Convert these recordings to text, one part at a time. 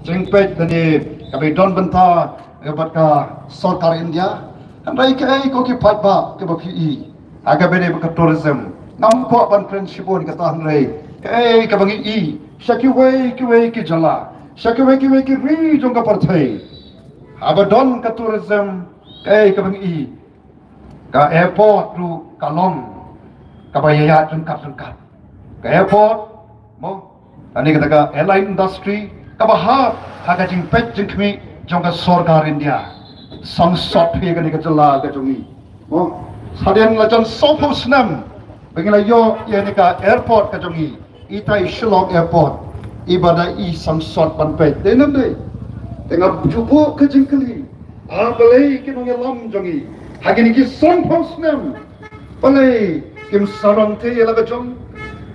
jengpet tadi kami don benta kebat ka sarkar India andai kai ko ki phat ba ke ba PE aga bene ba tourism nam ko ban principal ka tan rei kai ka bangi I shaki wei ki jala shaki wei ki ri jong ka parthai aba don ka tourism kai ka bangi I ka airport ru kalom ka bayaya jengkat ka airport mo ani kata ka airline industry kabahap haga jingpet jingkmi jongka sarkar India sangsat phi ka ni ka jala ka jongi oh sadian lajan sopo snam bengila yo ye ni ka airport ka jongi itai Shillong airport ibada I sangsat panpet denam dei tengah jubu ka jingkali balai ki nong lam jongi hagini ki sopo snam balai kim sarang te ye la ka jong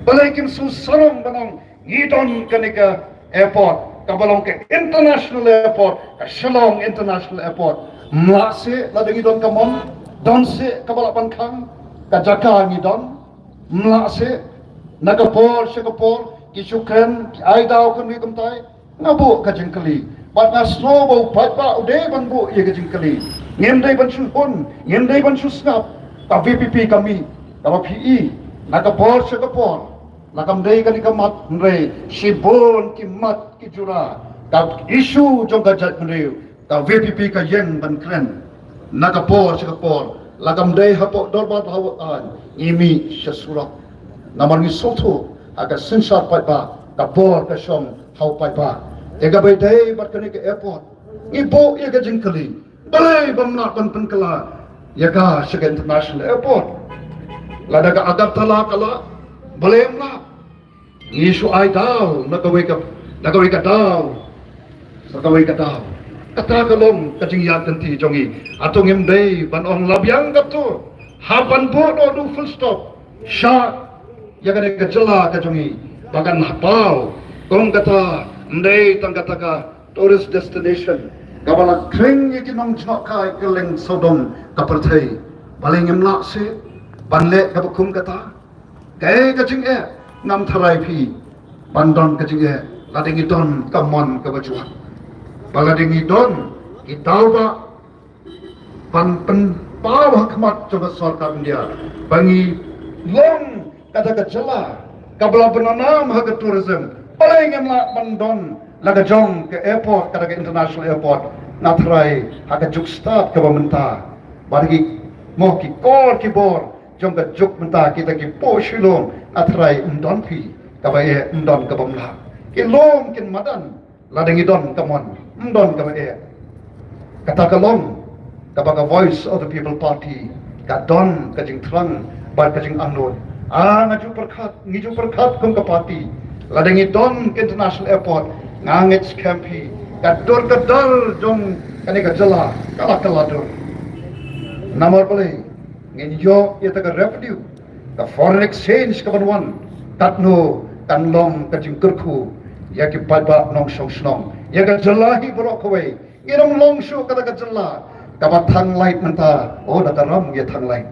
balai kim su sarang banong ngidon ka ni ka airport kabalong ke international airport ka Shillong international airport mlase la dengi don kamon don se kabalapan khang ka jaka ni don mlase nagapor Singapore ki Shukran ki aidau kan ni kamtai ngabu ka jingkali bat na slow pat ba ude ban bu ye ka jingkali ngendai ban su pun ngendai ban su snap ka VPP kami ka PE nagapor Singapore nakam dei kan ikamat nrei sibon ki mat ki jura ka isu jong ka jat nrei ka VPP ka yen ban kren nakapor Singapore lakam dei hapo dorbat hawan imi syasurak namar ni soto aga sensar pai ba ka bor ka som hau pai ba ega bai dei bat kan ke airport ibo ye ka jingkali balai bamna ban penkala ya ka Shika international airport lada ka agap tala kala boleh lah isu ai daw nakaway ka daw kata kalom kajing yak tanti jongi atong imday banong labyang kapto hapan bodo do full stop sha yakane ka jala ka jongi bagan hapau kong kata imday tang kata ka tourist destination kabala kring yikinong chokkai keleng sodom kaperthai baling imla se banle kabakum kata kay kajing nam tharai phi bandon kajinge ladingi don kamon kabajuan baladingi don kitauba pan pawa khmat coba sarkar India bangi long kata kacala kabla bananam haga tourism paling emla bandon laga jong ke airport kata ke international airport natrai haga juksta ke bamenta bagi mo ki kor ki bor jong ka juk menta kita ki po Shillong atrai undon phi kabae undon ka bamla ki lom kin madan ladengi don kamon undon kabae kata kalom kabaga voice of the people party ka don ka jing thrang ba ka jing anod ngiju perkhat kum ka party ladengi don international airport ngangets campi ka dor jong kani ka jala kala dor namar pale ngin yo ita ka revenue ka foreign exchange ka banwan tatno kanlong ka jingkurku ya ki padba nong song ya ka jalahi borok kawai ngirong long show ka jala ka bathang light menta oh da ram ye thang light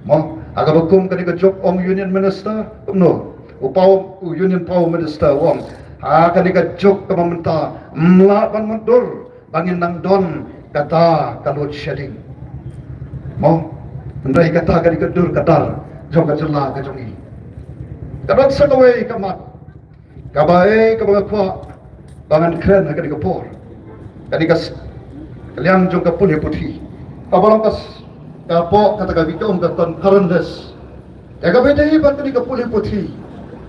mo aga bakum ka jok ong union minister no upau union power minister wong ka jok ka menta mla ban mundur bangin nang don kata load shedding mo ndai kata ka dur katar jong ka jala ka jongi kabat sa kawai kamat kabae kabaga kwa bangan kren ka por kaliang jong ka puli puthi kabalong kas kapo kata ka bikom ka ton karandes kabae dei ban ka puli puthi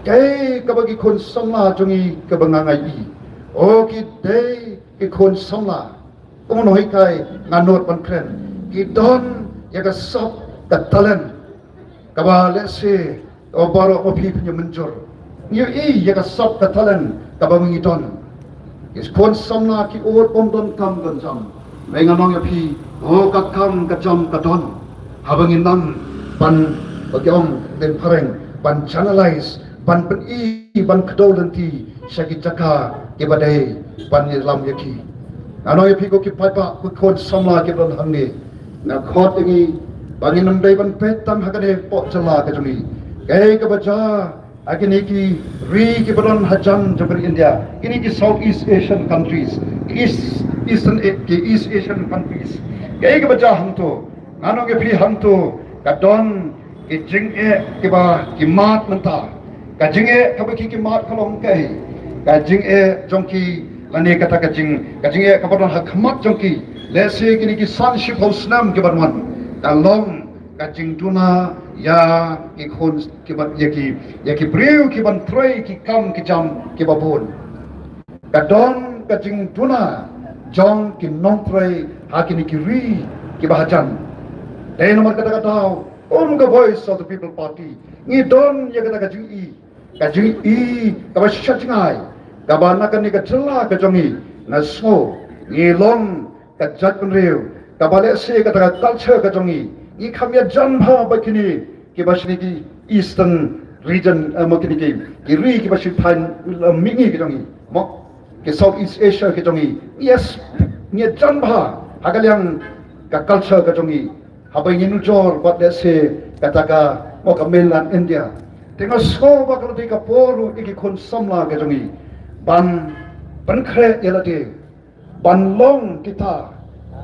kai kabagi khon samla jongi ka bangangai o ki dei ki khon samla kono hoi kai nganot ban kren ki don ya ka sop ka talent kaba lese o baro o pi punya menjur you ya ka sop ka talent kaba mengiton is kon samna ki or pom don kam gan jam menganong ya pi o ka kam ka jam ka don habangin nam ban bagyong den pareng ban channelize ban pen ban kdolanti syaki jaka ke badai ban lam yaki ano ya pi ko ki paipa ko kon samla ke don hangne na khot ngi bangin nam dai ban pet tam hakane po chala ka juni kai ka bacha Agini ki ri ki badan hajan jabar India. Kini ki Southeast Asian countries, East Asian countries. Kaya ki baca hang tu, ngano ki pi hang tu, kadon ki jing ki ba ki mat mentah, ka jing ka ba ki mat kalong kai, ka jing jongki lani kata ka jing ka badan hakmat jongki. Lesi kini ki sunship house nam ki banwan, kalong ka jing tuna ya ki khon ki ban ya ki breu ki ban troi ki kam ki jam ki babon kadon ka jing tuna jong ki nong troi hakini ki ri ki bahajan dai nomor kata kata ka voice of the people party ni don ya kata ka jing i ka ba shatngai ka ba na kan ni ka chela ka jongi na so ni long ka jat kun reu ka ba le se kata ka culture ka jongi i khamya janbha bakini ki basni ki eastern region mokini ki ri ki bashi pan mingi ki jongi mo ki Southeast Asia ki jongi yes ni janbha hagalyang ka culture ka jongi habai ni nujor bat dese kataka mo ka mainland India tenga so ba ka ka poru ki khon samla ka jongi ban khre yelate ban long kita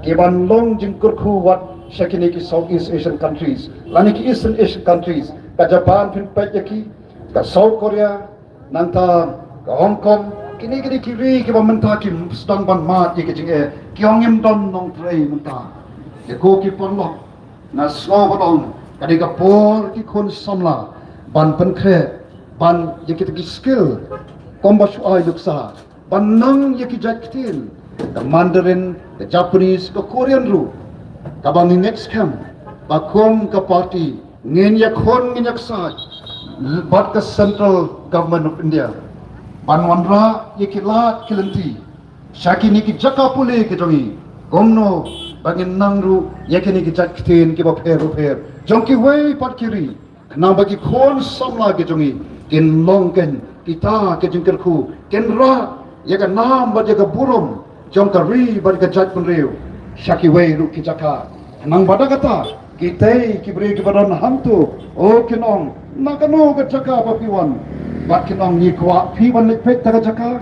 ki ban long jingkur khu wat Shakini ki Southeast Asian countries, lani ki Eastern Asian countries, ka Japan pin pajaki, ka South Korea, nanta ka Hong Kong, kini ki ri ki ba menta ki stang ban mat ki jinge, ki ongim don nong trei menta. Ki ko ki porlo, na so bodong, ka ka por ki khon samla, ban pen kre, ban ki skill, kombasu ai luksa, ban nang ki jaktin, the Mandarin, the Japanese, the Korean ru. Kabang next camp, bakom ka party, ngenya khon ngenyak sa, bat ka central government of India, banwanra yekilat kilanti, shakini ki jaka pule ki jongi, gomno bangin nangru yakini ki jaktin ki bapher, jongki way pat kiri, nang bagi khon samla ki jongi, kin longken kita ki jingker khu, kin ra yaka nam bat yaka burum, jongka ri bat ka jat pun reu. Shaki way ru ki jaka nang bada kata kita ki beri ki badan hantu o kinong nakano ka jaka bapiwan bat kinong ni kwa pi ban lik pek ta jaka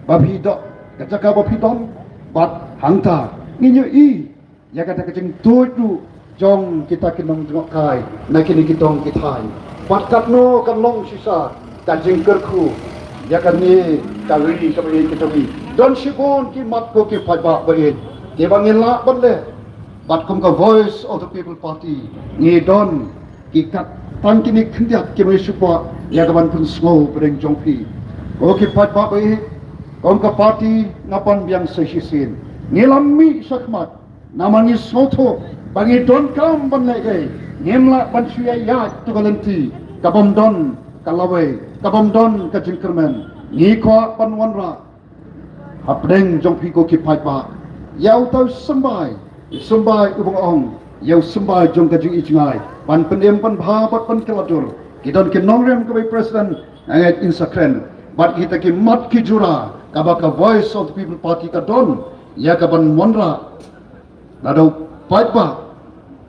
babi do ka jaka bapi don bat hangta nginyo i ya kata kecing tuju jong kita kinong jong kai na kini kitong kitai bat katno kan long sisa ka jingkerku ya kan ni kali ka beri kitobi don shibon ki mat ko ki phaiba bain ke bangila bole bat kum ka voice of the people party ni don ki kat tan kini khndiak ke mai supa ya gaban pun slow bereng jongpi ko ki pat ba bai kom ka party ngapan biang sesisin ngilami sakmat namani soto bangi don kam ban lege ngimla ban suya ya tu kalenti kabom don kalawai kabom don ka jingkermen ni ko pan wanra hapdeng jongpi ko ki pat ba yau tau sembai ubang ong yau sembai jong kajing icngai pan pendem pan bhabat pan keladur kita ke nongrem ke president angat insakren bat kita ki mat ki jura kabaka voice of the people party ka don ya ka ban monra nado paipa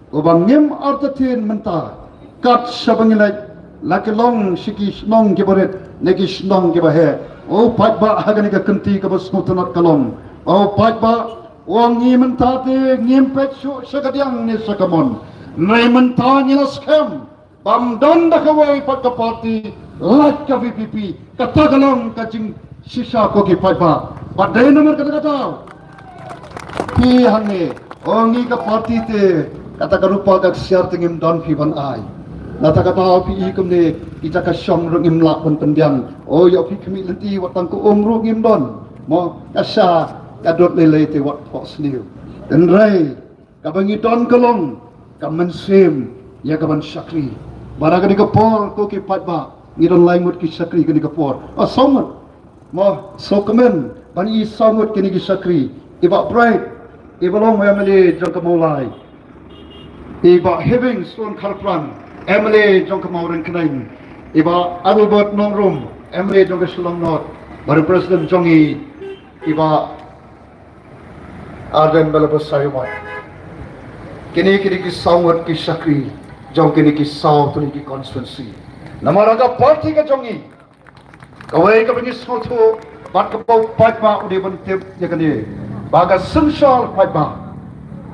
ubang ngem artatin menta kat sabangilai lakilong shiki snong ke boret neki snong ke bahe o paipa hagani ka kenti ka bas nutanat kalong o paipa wang ni mentate ngimpet sakadiang ni sakamon nai mentanya la scam bam don da kawai pat ka party lat ka VPP kata galong kacing sisa ko ki paipa padai nomor kata pi hange ongi ka party te kata ka rupa ka siar tingim don pi ban ai nata kata pi ikum ne kita ka syong rungim lak pun pendiam oh yo pi kemi lenti watang ko rungim don mo asa kadot lelai te wat fox new dan rai kabangi don kolong kaman sim ya kaman sakri baraga ni kapor ko ki patba ngidon laimut ki sakri ki kapor somot mo so kamen bani somot ki ni sakri iba bright iba long emily jong kamolai iba having stone karpran emily jong kamauren knain iba albert nongrum emily jong kesulong not baru presiden jongi iba Arden balabas sayumat. Kini ki sawat ki sakri, jong kini ki saw tu ki constituency. Namaraga party ka jongi. Kawai ka bini soto bat ka pau patma udi bentip yakani. Baga sensal patma.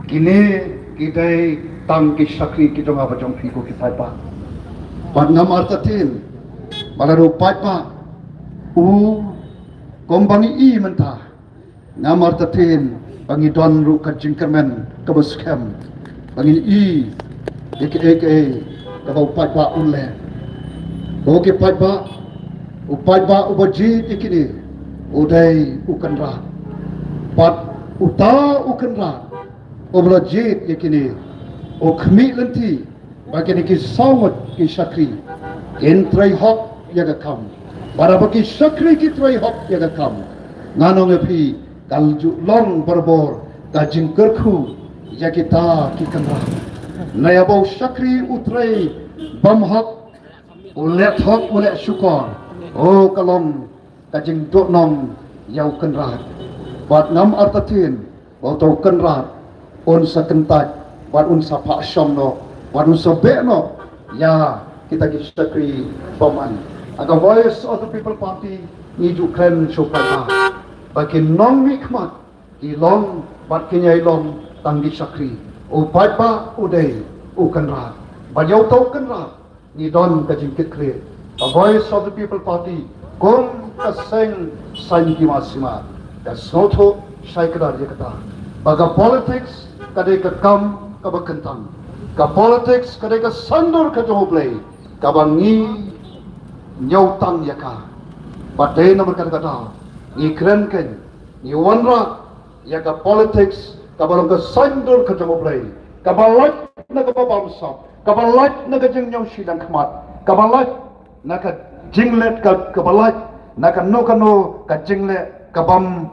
Kini kita tang ki sakri ki jonga ba jong piko ki patma. Bat namar tatin. Balaru patma. Kombangi I mentah. Namar tatin bangi don ru ka jingkermen ka baskem. Bangi I aka ka bau patma unle. Oke patma upatba ubaji ikini udai ukanra pat uta ukanra oblajit ikini okmi lenti bagini ki sangat ki sakri entrai hok yaga kam barabaki sakri ki trai hok yaga kam nganong epi kalju long berbor kajing kerku yakita ki kanra nayabau sakri utrai bam hok ulet hok ulet syukor kalong kajing dok nong yau kenrat buat ngam artatin atau kenrat on sa kentat buat un sa pak syam no buat un sa be no ya kita kisakri paman aga voice of the people party ni ju kren supaya bagi nong mikmat ilong buat kinyai long tanggi sakri upat ba udai u kenrat bajau tau kenrat ni don kajing kikri. A voice of the people party kon kaseng sain ki masima da soto saikadar yakata baga politics kadai ka kam ka bakentang ka politics kadai ka sandur ka joblay ka bangi nyautang yaka padai na berkata ni keren ken ni wanra yaka politics ka barang ka sandur ka joblay ka balak na ka babamsa ka balak na ka jeng nyau sidang khmat ka balak naka jinglet ka kabalat naka no ka jinglet kabam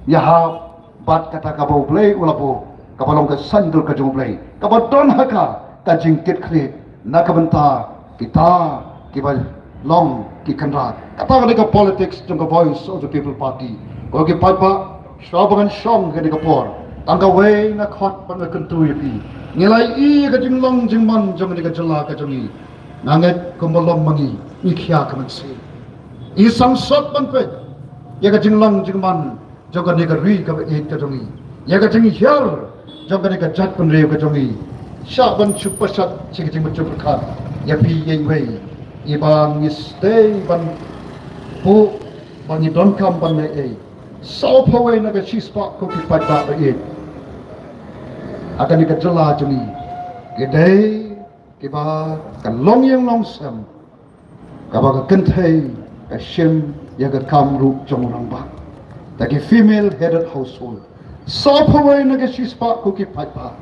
yaha bat kata kabau play ulapo kabalong ka sandur ka jong play kabadon haka ka jingkit kri naka benta kita kibal long ki kanrat kata ka politics jong ka voice of the people party ko ki patpa shabangan shong ka ka por tangka way na khot pan ka kentu yi ngilai I ka jinglong jingman jong ka jala ka jongi nanget kumbalom mangi ikhya kamansi isang sot banpet yaga jinglang jingman joga nega ri ka et ka jongi yaga jing hyar joga nega jat pan re ka jongi sha ban chupasat chig jing chup kha ya pi yeng wei ibang stay ban pu bangi don kam ban ne e so pawai naga chispa ko ki pat ba e akan nega jala jongi gedai kiba kan long yang long sam kaba ka kentai ka shem ya ka kam ru jong rang ba ta ki female headed household so phawai na ka chispa ko ki pat ba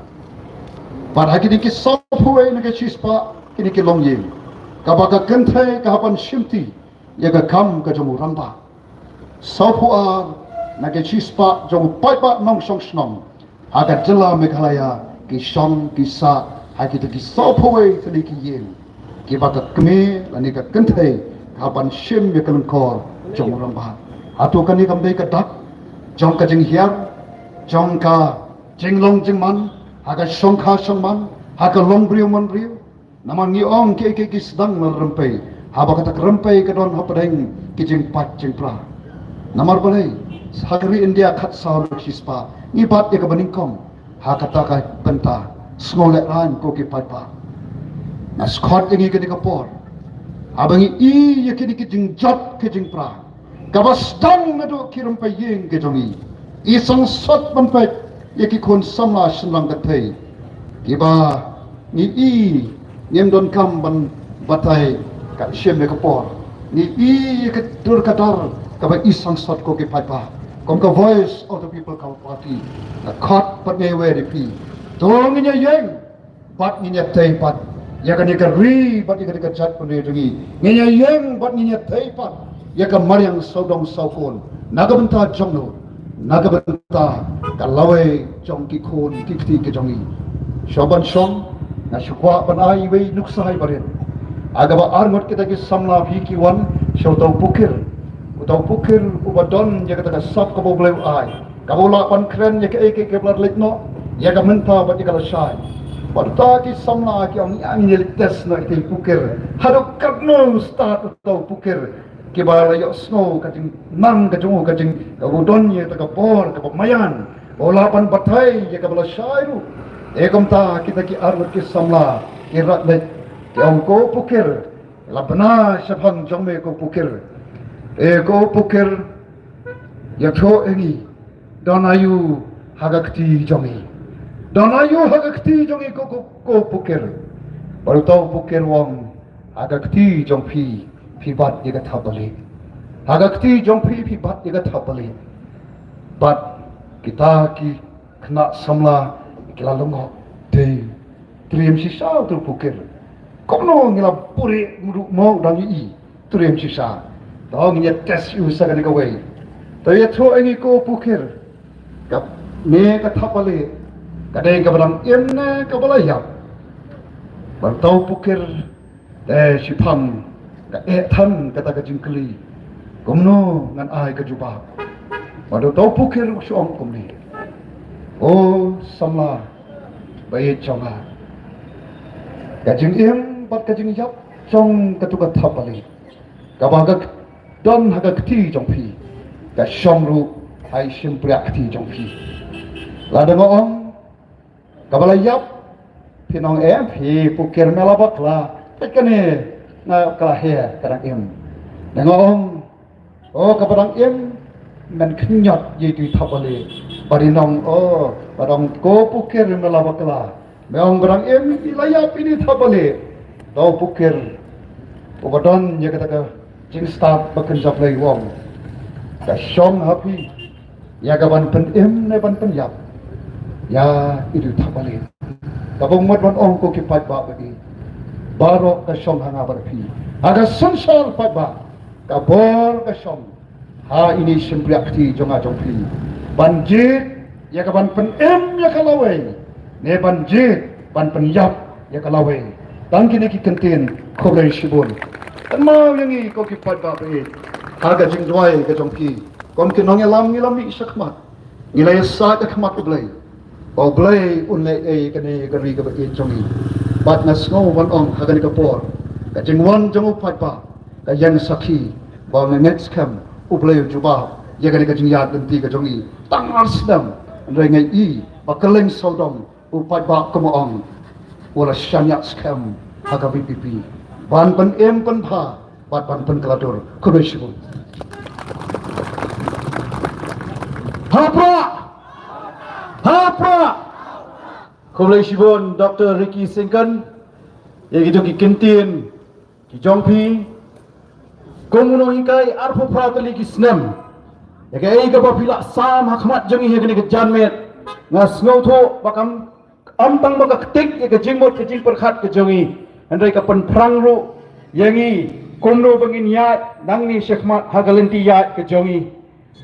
par ha ki so phawai na ka chispa ki long yang kaba ka kentai ka pan shimti ya ka kam ka jong rang ba so phua na ka chispa jong pat ba nong song snong aga jela meghalaya ki song ki sa kita ki sopawai tadi ki yen ki baka kme lani ka kentai kapan shim ya kan kor jong ramba atu kan ni kam dei ka dak jong ka jing hiar jong ka jinglong jingman aga songkha songman aga long brio man brio namang ni ong ki sedang rempai haba kata rempai ka don hapadeng ki jing pat jing pra namar balai sagri India khat saur chispa ni bat ya ka baningkom ha kata ka benta small ran ko ki patpa na skot ingi ke dikapor abangi I yakini ki jing jot ke jing pra kabas dang ngado kirum pa yeng ke jongi I sang sot ban pa yaki kon samla shnang ka thei kiba ni I nem don kam ban batai ka shem me kapor ni I ke dur kadar kaba I sang sot ko ki patpa kom ka voice of the people ka party na khot pat ne we pi tolong niya yeng bat niya tay pat ya ka nika ri bat ika nika chat pun ringi niya yeng bat niya tay pat ya ka maryang saudong saukon nagabenta jongno nagabenta kalawai jong ki khon kikti ke jongi shoban shong na shukwa ban ai wei nuksai barin agaba arngot kita ki samla bhi ki wan shotau pukir utau pukir ubadon ya kata sap ka bobleu ai kabola pan kren ya ke blar litno ya ka menta bat ka lasai Pada ki samla ki ang angel test na iti pukir. Hadok kadno start utaw pukir. Ki bala yo snow kating nang kajungo kating kabudon ye takapor kapamayan. Olapan batay ye kabala shairu. Ekom ta kita ki arut ki samla ki ratlet ki ang ko pukir. Labna syabhang jongme ko pukir. Ko pukir ya tho engi donayu hagakti jongi. Donayu hagakti jongi ko pukir. Baru tahu pukir wong hagakti jong pi bat ye gatha bali. Hagakti jong pi bat ye gatha bali. Bat kita ki kena samla kila longo de triam sisa tu pukir. Kono ngila puri mo dang yi triam sisa. Tahu nginya tes usaha kan kawai. Tapi tu ini ko pukir. Kap me gatha bali. Kadang kabarang imna kabalayap. Bertau pukir sipam tan kata kejingkeli. Kumno ngan ai kejubah. Bertau pukir usyong kumni. Oh samla bayi chonga. Kajing im bat kajing yap chong katuka thapali. Kabagak don hagakti jongpi. Ka shomru ai simpriakti jongpi. Ladang ong kabalayap pinong pi pukir melabakla tekane na kalahe karang im nangong kabarang im men knyat yitu thapale barinong barang ko pukir melabakla meong barang im ilayap ini thapale do pukir obadon ye kata jing start bakan japlai wong ka shong happy ya gaban pen im ne ban pen yap ya itu tak boleh. Tabung matwan ong ko kipat ba bagi. Baro ka syong hanga berpi. Aga sensal pat ba. Kabor ka syong. Ha ini simpli akti jonga jongpi. Banjit ya ka ban pen em ya kalawai. Ne banjit ban pen yap ya kalawai. Tang kini ki kentin korai shibun. Tan mau yang i ko kipat ba bagi. Aga jing joai ka jongpi. Kom kinong lam ni sakmat. Nilai sa ka khamat ublai. Oblay unlay kani gari ka bakin jongi. Bat na snow wan ong hagani kapor. Kajing wan jong upat pa. Kayang sakhi. Ba next cam ublay juba. Ya gani kajing yad ganti ka jongi. Tangal sedam. Andai ngai i bakaleng saudom upat ba kumoong. Wala syanyak scam haga BPP. Ban pen em pen pa. Bat ban pen keladur. Kudoshibun. Hapra! Hapa Kumlai Shibun Dr. Ricky Singkan yang itu ki kentin ki jongpi komuno hikai arfu pratali ki snem ya kai ka papila sam hakmat jangi he ke janmet ngas ngauto bakam amtang baka ketik ya ke jingmot ke jing perkhat ke jongi andai ka pen prang ru yangi komno bangin ya nangni syekmat hagalenti ya ke jongi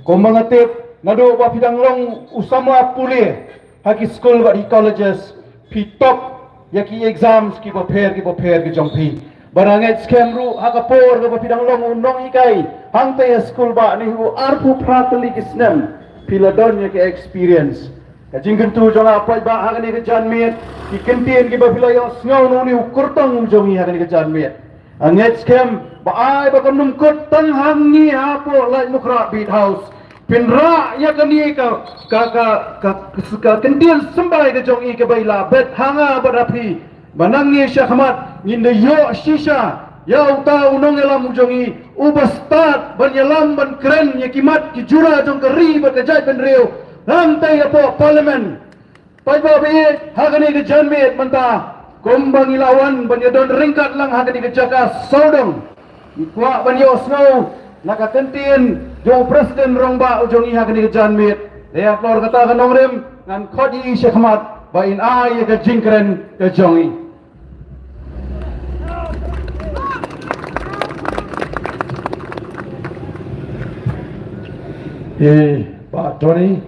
komangatip nado ba pidang long usama pule haki school ba di colleges pi top yaki exams ki ba pher ki jongpi baranget scam ru haka por ba pidang long unong ikai hangte school ba ni hu arpu pratali kisnem piladon yaki experience ka jingkan tu jonga pai ba haka ni ke janmet ki kentin ki ba pilayo sngaw no ni kurtang jongi haka ni ke janmet anget scam ba ai ba kanum kut tang hangi hapo lai nukra beat house Pinra ya kani ka kentil sembai ke jongi ke baila bet hanga berapi manangi syahmat ninde yo shisha ya uta unong elam jongi ubastat banyalam ban keren ya kimat ki jura jong keri bat jai ben reu lantai apo parlimen pai ba be hagani ke janmet manta kombang ilawan banyadon ringkat lang hagani ke jaka saudong ikwa banyo snow naka kentin jo presiden rongba ujongi hagani ke janmet ya klor kata kanong rem ngan khodi syekmat ba in ai ke jingkren ke jongi Pak Tony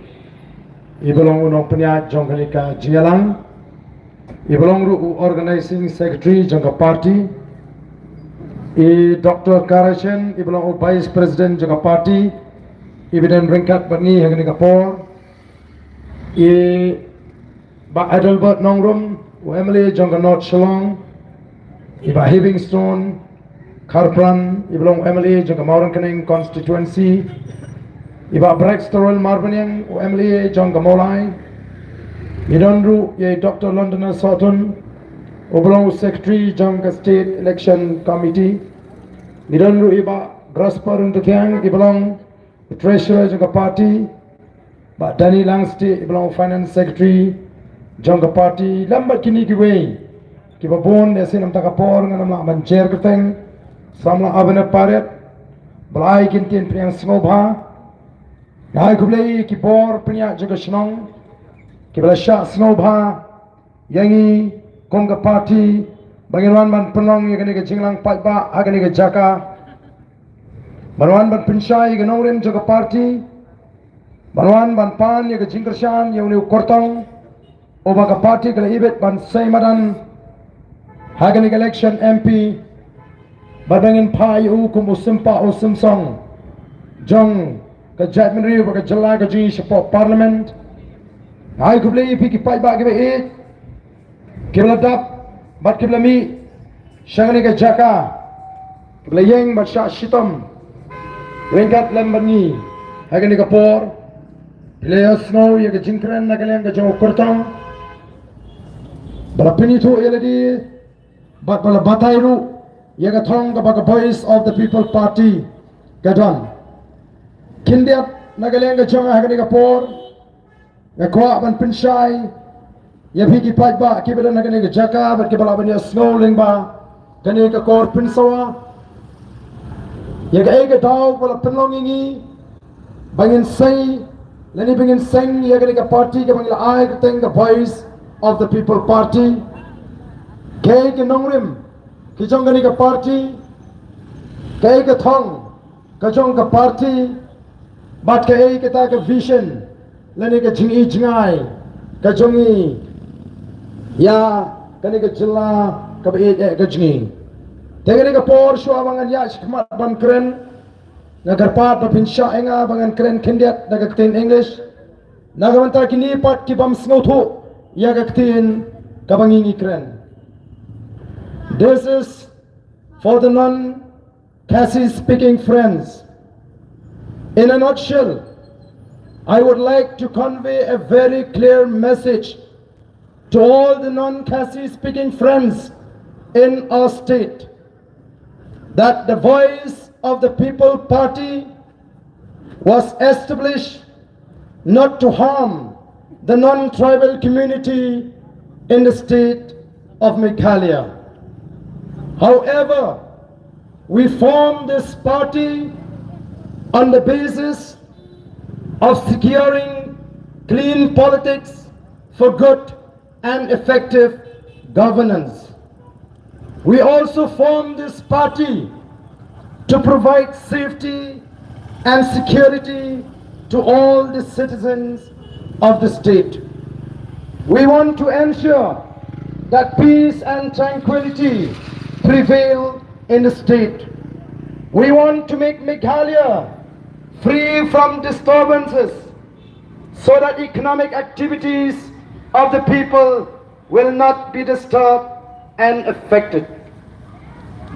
ibelong unong penya jongkali ka jialang ibelong ru organizing secretary jongka party Dr. Karashen ibelong vice president jongka party ibiden ringkat bangi hagani kapor Ba Adelbert Nongrum Emily Jongga North Shillong, Iba Livingstone, Kharpran, Iblong Emily Jongga Mauran Kening constituency, Iba Brextorel Marbening, Emily Jongga Molai, Midonru Ye Dr. Londoner Sutton, Oblong Secretary Jongga State Election Committee, Midonru Iba Grasper Untukiang, Iblong Treasurer Jongga Party, Ba Danny Langsti Iblong Finance Secretary Jongga Party, lambat kini kiwe, kiba bon desi nam takapor nganam la bancer keteng, samla abena paret, belai kintin priang sngobha, ngai kublei kibor priang juga senong, kibla syak sngobha, yangi Jongga Party, banginwan ban penong yang kini ke jinglang paiba, agani ke jaka, banwan ban pensyai ke nongrim Jongga Party, banwan ban pan yang ke jingkersyan yang ni kortong, Obaga Party kala ibet ban Saimadan Haganik election MP badangin pai kum usimpa usimsong jong ka jatmenri baga jala ka ji support parliament ai kublei pi ki pai ba ke it kibla dap bat kibla mi shangani ka jaka kibla yeng bat sha shitom lengkat lembani haganik ka por Leo snow ya ka jingkran na kaleng ka jong kortong Bala pinito eladi, but bala batayru, yaga thong ka baga voice of the people party, gadwan. Kindiat nagalenga chonga hagani ka por, yakwa ban pinshay, yabi ki pait ba, kibala nagani ka jaka, but kibala ban ya snowling ba, gani ka kor pinsawa, yaga ega daw bala pinlongingi, bangin say, lani bangin sing, yaga ka party, ka bangila ay kateng the voice, of the people party kay ke nongrim ki jonggani ka party kay ke thong ka jong ka party bat kay ke ta ka vision lani ka jingi jingai ka jongi ya kani ka jilla ka be ka jingi tegani ka por shu abangan ya khmat ban kren nagar pat ba pinsha enga bangan kren kindiat naga tin english nagamanta kini pat ki bam snotho Yagaktin kabangingi kren. This is for the non-Khasi speaking friends. In a nutshell, I would like to convey a very clear message to all the non-Khasi speaking friends in our state that the voice of the People Party was established not to harm the non-tribal community in the state of Meghalaya. However, we formed this party on the basis of securing clean politics for good and effective governance. We also formed this party to provide safety and security to all the citizens of the state. We want to ensure that peace and tranquility prevail in the state. We want to make Meghalaya free from disturbances so that economic activities of the people will not be disturbed and affected.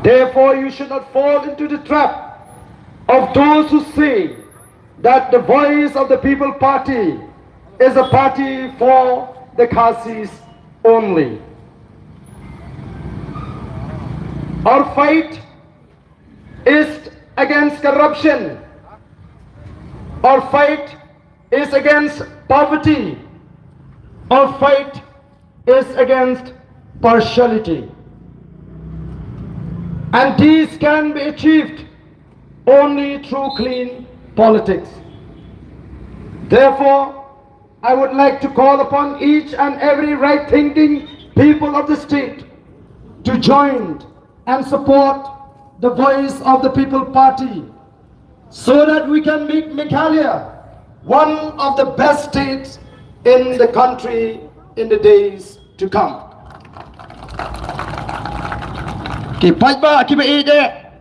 Therefore, you should not fall into the trap of those who say that the voice of the People Party is a party for the Khasis only. Our fight is against corruption. Our fight is against poverty. Our fight is against partiality. And these can be achieved only through clean politics. Therefore, I would like to call upon each and every right-thinking people of the state to join and support the voice of the People Party so that we can make Meghalaya one of the best states in the country in the days to come. Ki pajba ki beide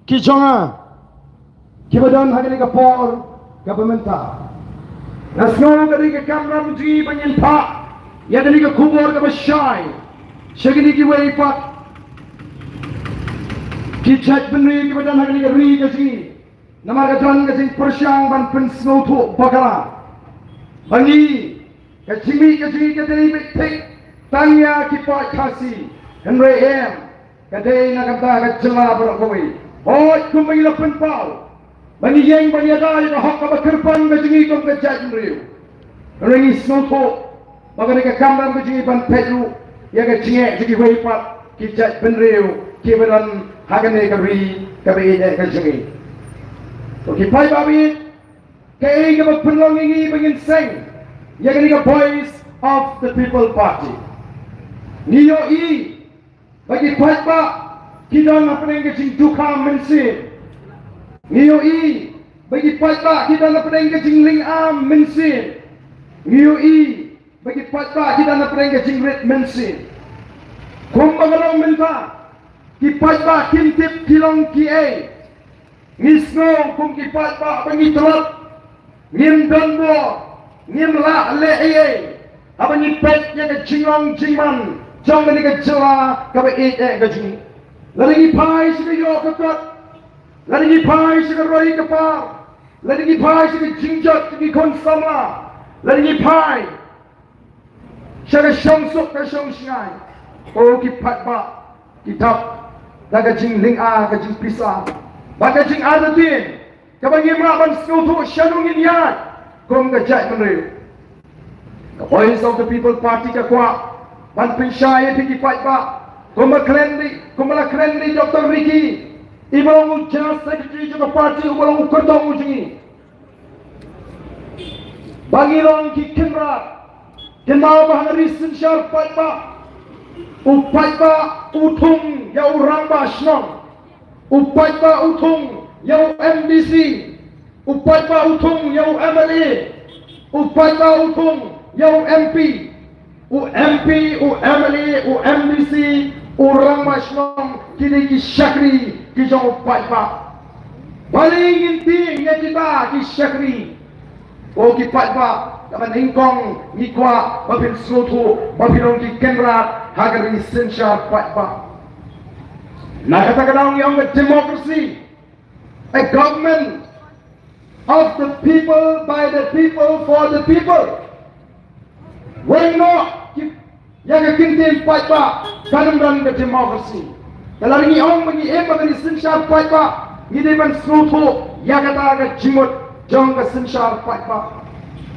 ki jonga ki badon hagani ka Paul governmenta Nasno kadi ka Kamra Mujib banyan pa ya kadi ka kubor ka Bashai Syekini ki wei pat ki chat benri ki badan hagani ka ri ka sini nama ka jan ka sing persyang ban pen snow tu bakara bani ka sini ka dei bit tanya ki pa khasi henry em ka dei na ka ta ka jela ber ko wei oi kum bagi lapan pau bani yang bani ada ka hak ka kerpan ka sini kom ka chat benri ringi snow tu bagani ka kamdan ka sini ban peju ya ka cinge sini wei pat ki chat benri ki badan hagane ka ri ka be ka sini okay, pai babi, kaya nga magpunlongingi bangin sing, yagan nga voice of the People Party. Niyo bagi pai ba, kita na peneng kasing duka mensin. Niyo bagi pai ba, kita na peneng kasing lingam mensin. Niyo bagi pai ba, kita na peneng kasing red mensin. Kung magalaw menta, ki pai ba, kintip kilong ki Nisno kung kipat pa pangitrot ngim donbo ngim la le apa ni pet ya ke jingong jingman jong ni ke jela ka ba ka jing lagi pai si yo ka tot lagi pai si roi ka pa lagi pai si jingjot ki kon sama lagi pai sa ka shong sok ka shong shnai o kipat ba kitap daga jing ling ka jing pisa Baka jing ada din, kabang imraban snutu shanungin yan, kung gajay manri. The voice of the People Party kakwa, ban pinsyaya pigipay pa, kung malakrendi Dr. Ricky, ibalong General Secretary of the party, ibalong kordong ujingi. Bangilong kikinra, kinmaw bahangari sinsyar pay pa, upay pa utung ya urang ba shnong. Upat pa utung yaw MDC, upat pa utung yaw MLA, upat pa utung yaw MP, MP, MLA, MDC, orang masyong kini ki syakri ki jauh upat pa. Paling inti yang kita ki syakri, ki pat pa, kaman hingkong nikwa, babin sutu, babinong ki kenrat, hagar ni sensya pat pa. Nakatakanang yung democracy, a government of the people, by the people, for the people. When no, yang kintin pa pa, kanang the democracy. Kalau ni orang bagi bagi sensya pa pa, ni depan suatu yang kata jimut jong ke sensya pa pa.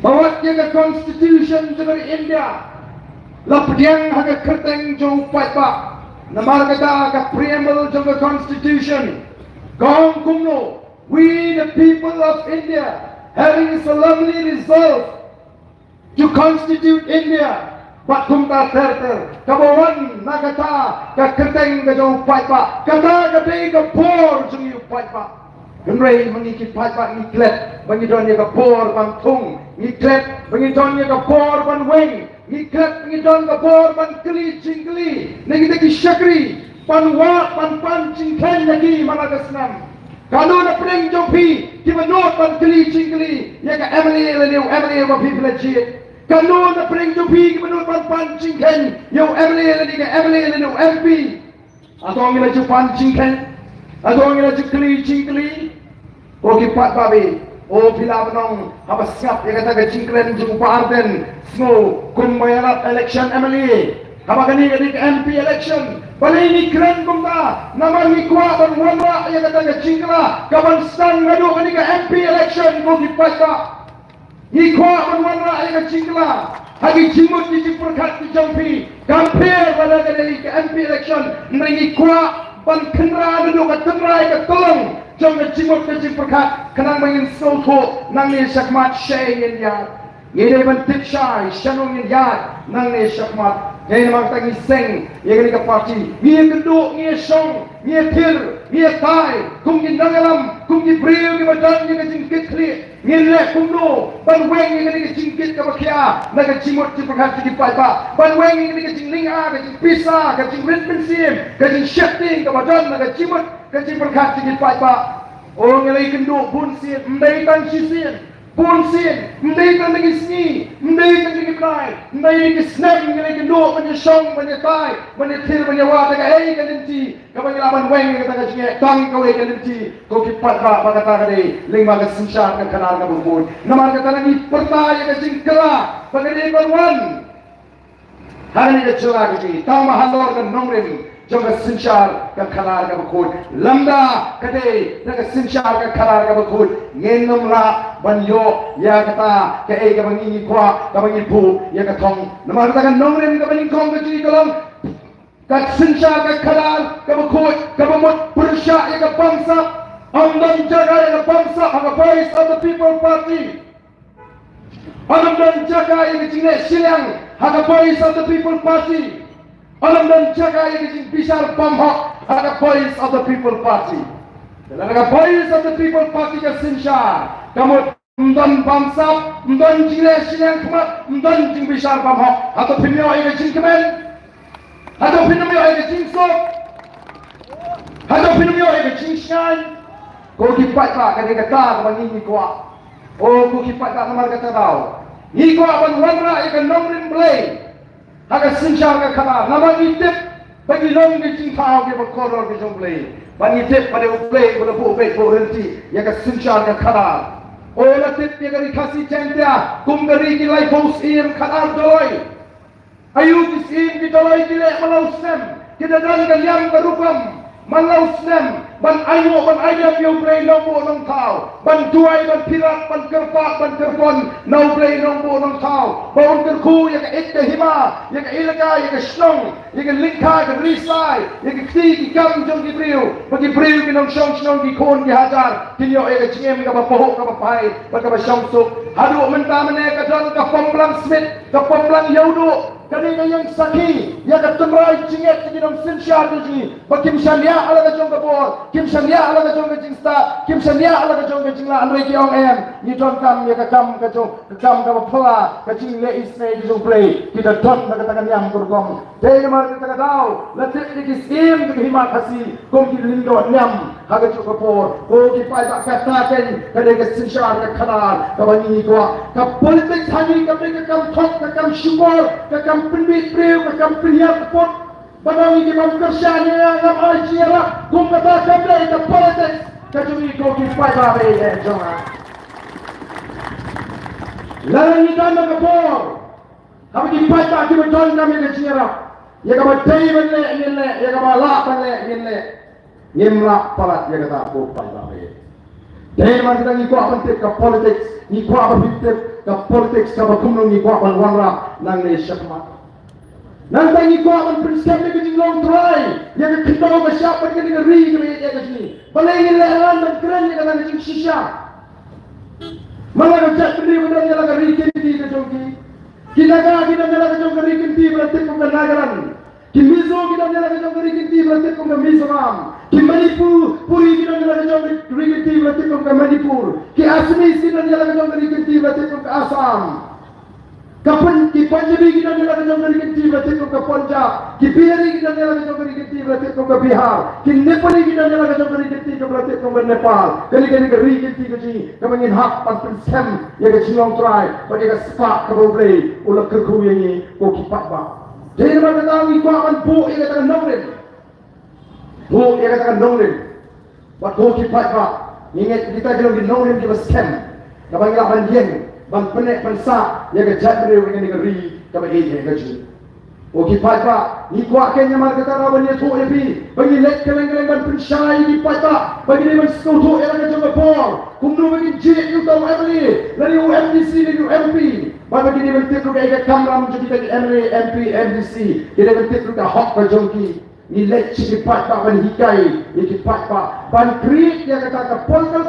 Bawat yang constitution dari India, lapdiang haga kerteng jong pa pa. Namar kata ka preamble of the constitution Kaum kumno, we the people of India having solemnly resolved to constitute India but kumta terter kabawan nakata ka kerteng ka jong paipa kata ka dei ka por jong yu paipa Henry mengikit paipa ngiklet bangidon ka por bang tung ngiklet bangidon ka por bang weng ngiklet bangidon ka por bang keli cingkeli negita ki syakri panwa pan cingken lagi malagasnam kalau na pring jopi ki manot pan keli cingkeli ya ka Emily leniu Emily wa people legit kalau na pring jopi ki manot pan cingken yo Emily leniu MP atau ngila pan cingken atau ngila keli cingkeli o ki pat babi o pila benong apa siap ya kata ke cingklen jumpa arden snow kumbayalat election Emily apa kani ke MP election balik ni keren kumta nama ni kuat dan wala ya kata ke cingkla kapan stang ngadu kani ke MP election mo ki pat ni kuat dan wala ya ke cingkla hagi jimut di perkat di jampi kampir pada ke MP election ni kuat ban kendra duduk ke tengrai ke tolong jom ke jimut ke perkat kenang mengin soto nang ni sakmat shay ya ngene ban tip shay shanong ya nang ni sakmat ngene mang tangi seng ye ni ka party ngie kenduk ngie song ngie tir ngie tai kum ni nangalam kum ni bril ni badan ni ke jingkit kli ngene kumno ban weng ni ke jingkit ka bakia na ke jimut di perkat di paipa ban weng ni ke jinglinga ke jingpisa ke jingrit bensim ke jing shifting ka badan na ke jimut ke jing perkat di paipa oh ngelai kenduk bun sin mbei tan sisin bun sin mbei tan lagi sni mbei tan lagi try, may cái snap cái độ mình sông mình tai mình thil mình wa ta cái cái linh chi cái mình làm quen cái ta cái chuyện tăng cái cái linh chi có cái phát ra cái ta cái linh mà cái sinh sản cái khả năng cái bùng bùng naman cái ta này pertaya cái chính kela cái con one hari ini cái chula cái gì tao mà halor cái nông rim trong cái sinh sản cái khả năng cái bùng bùng lambda cái đây cái sinh sản cái khả năng cái bùng bùng nghe nông la banyo ya kata cái cái bằng ini qua cái bằng ini pu ya cái thong naman cái nông rim cái bằng ini thong cái gì cái long cái sinh sản cái khả năng cái bùng bùng cái bùng một Purusha ya cái bangsa Amdan jaga yang bangsa ang voice of the people party. Amdan jaga yang jine silang ang voice of the people party. Amdan jaga yang jine bisar pamhak ang voice of the people party. Dalam ang voice of the people party ka sinsha. Kamu amdan bangsa, amdan jine silang kemat, amdan jine bisar pamhak. Atau pinyo yang jine kemen. Atau pinyo yang jine sok. Atau pinyo yang jine shan. Kau kipat tak kata kata kepada ni kuat. Oh, kau kipat tak nama kata tahu. Ni kuat ban wanra ikan nongrin play. Agak sincang ke kata. Nama ni tip bagi long di cingkau ke berkoror di jong play. Ban ni tip pada play pada buat berhenti. Yang ke sincang ke kata. Oh, la tip yang kari kasih centia. Kum kari kilai post im kata doi. Ayu kisim kita lagi dilek malau sem. Kita dan kalian berupam. Malau sem, ban ayo ban ayam yang play nombor nong tau, ban tuai ban pirat ban kerpak ban kerpon, nau play nombor nong tau, ban kerku yang ke ikte hima, yang ke ilaga, yang ke snong, yang ke lingka, yang ke risai, yang ke kti kam jong ki priu, bagi priu ki nong snong ki kon ki hajar, kinyo yang ke cingem ka bapoh ka bapai, ban ka basong suk, hadu mentah mene ka don ka pomplang smith, ka pomplang yaudu. Kanina yang sakhi, yang ketemrai cinget ke dalam sensyar tu bakim syariah ala ke jong kapor, kim syariah ala ke jong ke jingsta, kim syariah ala ke jong ke jingla anrei ki ong em, ni don kam ya ke kam ke jong ke kam ke pala ke jing le isne ki jong play, kita don na katakan yang kurgom. Dei mar kita tahu, letik di kisim ke himat hasi, kom ki lindo nyam haga jong kapor, ko ki pai tak katakan ke de sensyar ke kanar, ke bani ko, ke politik hani ke kam thok ke kam syukur, ke kam penbit priu ke kam pilihan pot badang ini memkersyanya ngam ajiara kum kata kamle ke politik kajumi ko ki pai ba be jangan lain dan ke por kami ki pai ta ki beton kami ke jiara ya ka batei benle nile ya ka bala benle nile nimla palat ya kata ko pai ba be dai man kita ni ko pentik ke politik ni ko apa fitik ke politik ke kumno ni ko ban wanra nang ne syakmat nanti ni ko akan prinsip ni kecing long try yang kita mau siapa yang kita ri ke ya kecing paling ini lehan dan keren ni dengan kecing shisha malah kerja beri benar ni lagi ri kenti ke jongki kita nyala ke jongki ri kenti berarti pun nagaran kimizo kita nyala ke jongki ri kenti berarti pun Mizoram ki Manipuri kita nyala ke jongki ri kenti berarti pun Manipur ki Assamese kita nyala ke jongki ri kenti berarti pun Assam Kapan ki Punjabi kita nyala ke jong dari kenti berarti ko ke Punjab, ki Bihari kita nyala ke jong dari kenti berarti ko ke Bihar, ki Nepali kita nyala ke jong dari kenti berarti ko ke Nepal. Kali-kali ke ri kenti ke ji, kamangin hak pan sem ya ke Chinong try, bagi ke spa ke boble, ulah kerku yang ni ko ki patba. Jadi mana tahu ko akan bu ya kata nongren. Bu ya kata nongren. Buat ko ki patba. Ingat kita kalau di nongren kita scam. Kamangin akan dieng. Bang penek pensa ya ke jat beri dengan negeri ke bagi dia gaji. Okey pada ni kuat kenya mar kata rawan dia tu lebih bagi lek keleng-keleng ban pensyai di pada bagi dia mensekutu era ke jong por kumnu bagi jek you tahu Emily dari UMDC dari UMP bagi dia bentik ke ke kamera menjadi dari MLA MP MDC dia bentik ke hak ke jongki ni lek di pada ban hikai di pada ban create dia kata ke political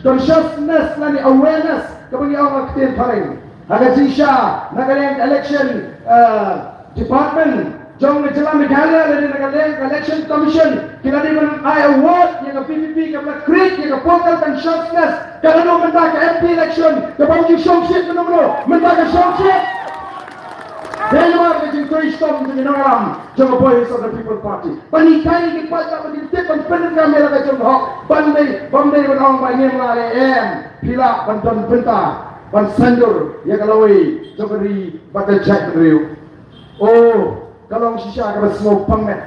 consciousness lani awareness kepada orang aktif paling. Ada Jisha, Nagaland Election Department, jom menjelang Meghalaya dari Nagaland Election Commission. Kita di mana award yang ke PPP, ke create, yang ke political consciousness. Kalau nak mentah ke MP election, ke bangkit Shongship ke nombor, mentah ke Shongship. Dan luar ke jengkoi stop menjadi orang, jom voice of the people party. Panikai kita tak berdidik, penuh kamera ke jom hok. Bandai orang banyak melalui pila bantuan bentah. ban sandur ya kaloi jogeri bata jack riu oh kalong shisha ka smoke pangmet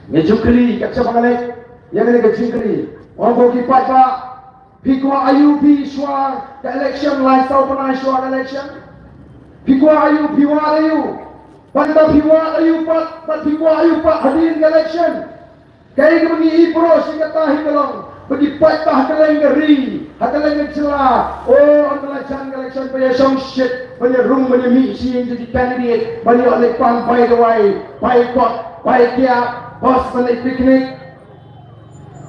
ne jukri ka chapangale ya ne ka jingri obo ki patba pikwa IUP shwa the election lai sau panai shwa election pikwa IUP wa ayu banda pikwa IUP pat pikwa IUP hadir election kai ka ni pro singata hingalong bagi patah kaleng geri hakaleng celah oh antara chan election paya song shit paya room paya mi si jadi candidate bani oleh pan by the way by kot by kia bos balik piknik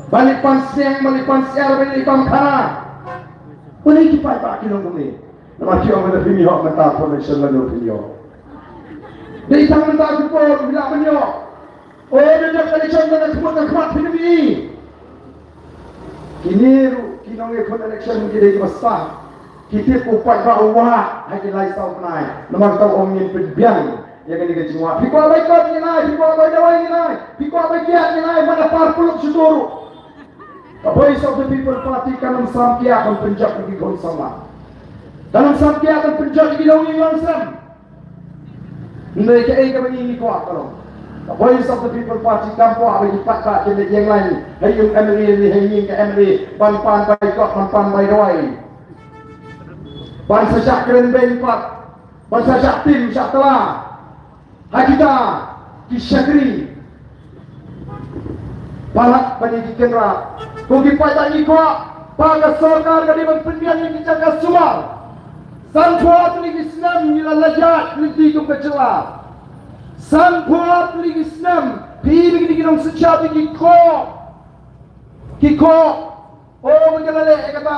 balik pan siang balik pan siang balik pan khana boleh kipai pak kilong kami nama kio mana bini hok mata election lalu bini dari tangan tak kupor bila bini oh dia election mana semua tak kuat bini kini kinong ekon election jadi besar kita kupat bawa hagi lai sau nai nomor tau ongin perbiang ya kan dia semua pikwa baikot ni nai pikwa baik dawai ni nai pikwa bagian ni nai mana parpuluk suduru the voice of the people party kanam samkia akan penjak pergi kon sama dalam samkia akan penjak di daungi langsam mereka ai kami ni kuat kalau the voice of the people party kampo bagi pakak jenis yang lain hayung MLA ni hayung ke MLA pan baikot pan baik dawai pan sejak keren bengpat pan sejak tim sejak telah hakita kisyakri balak bani dikenra kugi pada ikwa pada sorkar gadi berpendian yang dijaga suar sanpuat lig Islam nilalajat liti kum kecela sanpuat lig Islam pilih dikinong sejati kiko oh menjalale kata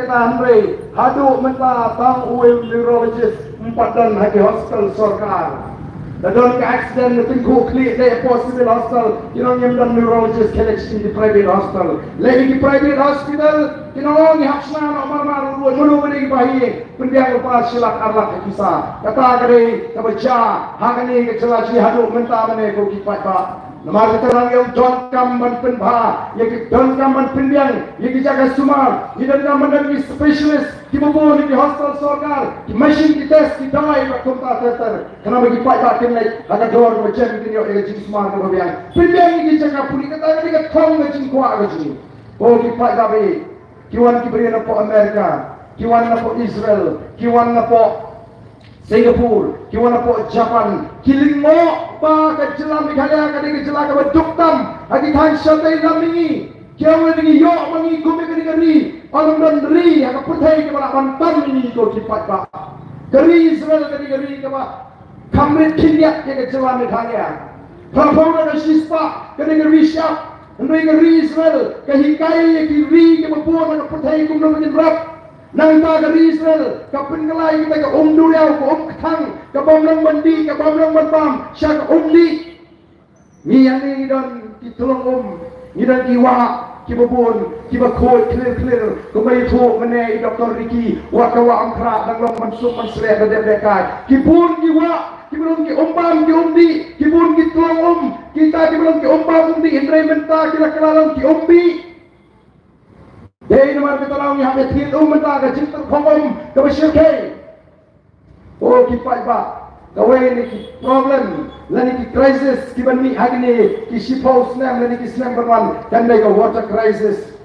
Andre hadu menta tang uwe neurologist 4 dan haki hospital sorkar dan ke accident tinggu klik le possible hospital yang dan neurologist collection di private hospital lagi di private hospital kinong ni haksna mar mulu beri bahi pendiang lepas silak arlak kisah kata kare kabaca hangani ke celaci hadu menta mane ko kipat ba namar keterang yang don kamban penbha yang don kamban pendiang yang jaga sumar yang kamban dan specialist di bawah di hospital sorkar di machine di test di dawai waktu teater karena bagi pak naik ada dor macam ini yang jenis smart ke bagian pendiang yang jaga puli kata dia kong macam kuat macam oh di pak gabe kiwan kiberi na po Amerika kiwan na po Israel kiwan na po Singapore kiwan na po Japan kiling mo ba ka jelam ikaya ka ding jelaka ba duktam agi than shatay lamingi kiawe ding yo mangi gumi ka ding orang dan ri ka puthai ke bala bantan ini ko kipat ba kari Israel ka ding ka ba kamrit kinyak ke jelam ikaya prapona na shispa ka ding ri sha ndoi ka ri Israel ka hikai ki ri ke mapuan ka puthai kum no rap nang ta ka Israel ka pengelai kita ka duriau ka kang ka bomlang mandi ka bomlang manpam sya ka di ni yang ni don ki tulong ni don ki wa ki babon ki ba khoi clear ko mai tho mane Dr. Ricky wa ka wa angkra dang long mansum mansle da dekai ki pun ki wa ki belum ki umbam ki di ki pun ki tulong kita ki belum ki umbam di indrementa kita kelalang ki Jadi nomor kita tahu yang habis itu mentah ke cinta komom ke bersyukur. Oh kipat ba, kau ini problem, lagi crisis kiban ni hari ni kisipau senam lagi kisnam berman dan lagi water crisis.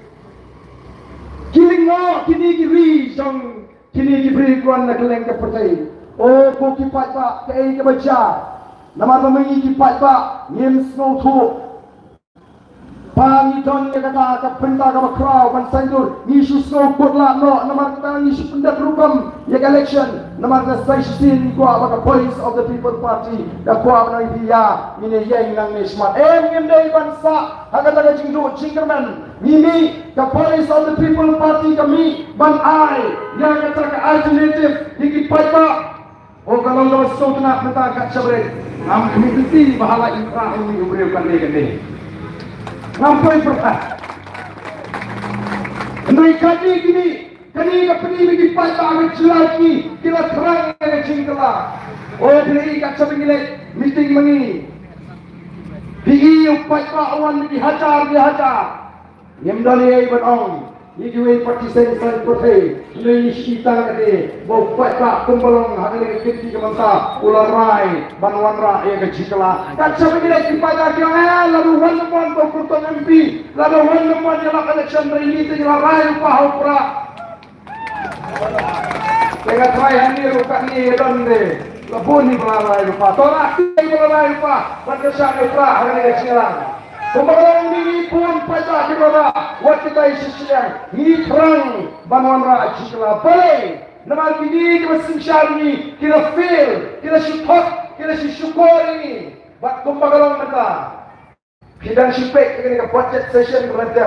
Kiling mo kini kiri jong kini kiri kuan nak leng ke pertai. Oh ko kipat ba, kau ke baca. Nama mengi kipat ba, ngem snow tu. Pangiton ke kata ke penta ke bakrau ban sandur ni susno kotla no namar kata ni pendat rukam ya election namar ka saisin ko aba voice of the people party da ko aba dia mine yang nang ni smart ngem dei bansa haga daga jingdu jingkerman mimi ka voice of the people party kami ban ai yang kata ka alternative higi paipa o kalau lo sotna mata ka chabre am kami bahala ikra ini umre kan ni Nampai berkat. Mereka gini, kini kepeni bagi patah lagi, kita terang dengan cingkala. Oh, beli kat sebegini meeting mengi. Bigi upai kawan dihajar. Yang dari iban on, Ijuwe partisan san kote, ni shita kade, bau peka kumbalong hakane kiti kamanta, ularai, banwan ra ya kajikala. Kaca begini kipada dia, lalu wanman bau kurton MP, lalu wanman yang akan election ini tu rai pahau pura. Tengah try hani rukat ni donde, labun ni rai lupa, tolak ni rai lupa, pada pura hakane kajikala. Kumbalang ni pun pada kita wat kita isisian ni terang banwan ra jikla boleh nama ini kita singsar ni kita feel kita support kita syukur ini bat kumbalang kita kita sipek kita budget session berada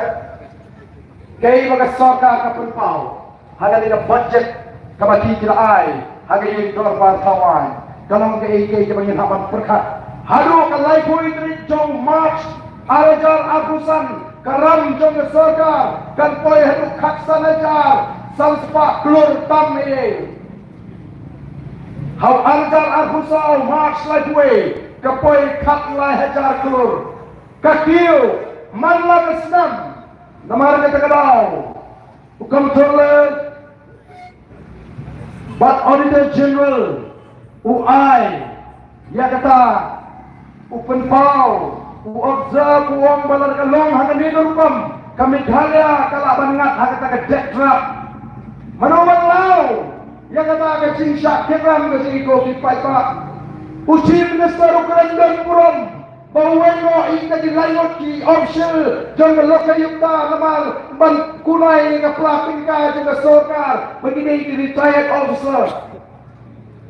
kai maka sorka kapun pau haga ni budget kabati kita ai haga ni dolar partawan kalau kai kita menyenhapan perkat hadu kalai point jong march Arajar abusan karam jong sorga kan poi hadu khaksan ajar salspa klur tam ni how arajar abusau march lagwe ka poi khat lai hajar klur kakiu manla mesnam namar ne takadau hukum thole but auditor general UI ya kata open pau observe uang balar kalong hangan ni rupam kami dhalya kalaban ngat hak kata dekra manoman lau yang kata ke cingsyak keram ke sini ko kipai pa uji minister ukuran dan puram bahawa no ika di layot ki optional jang loka yukta namal ban kunai ke pelapin ka juga sorkar begini di retired officer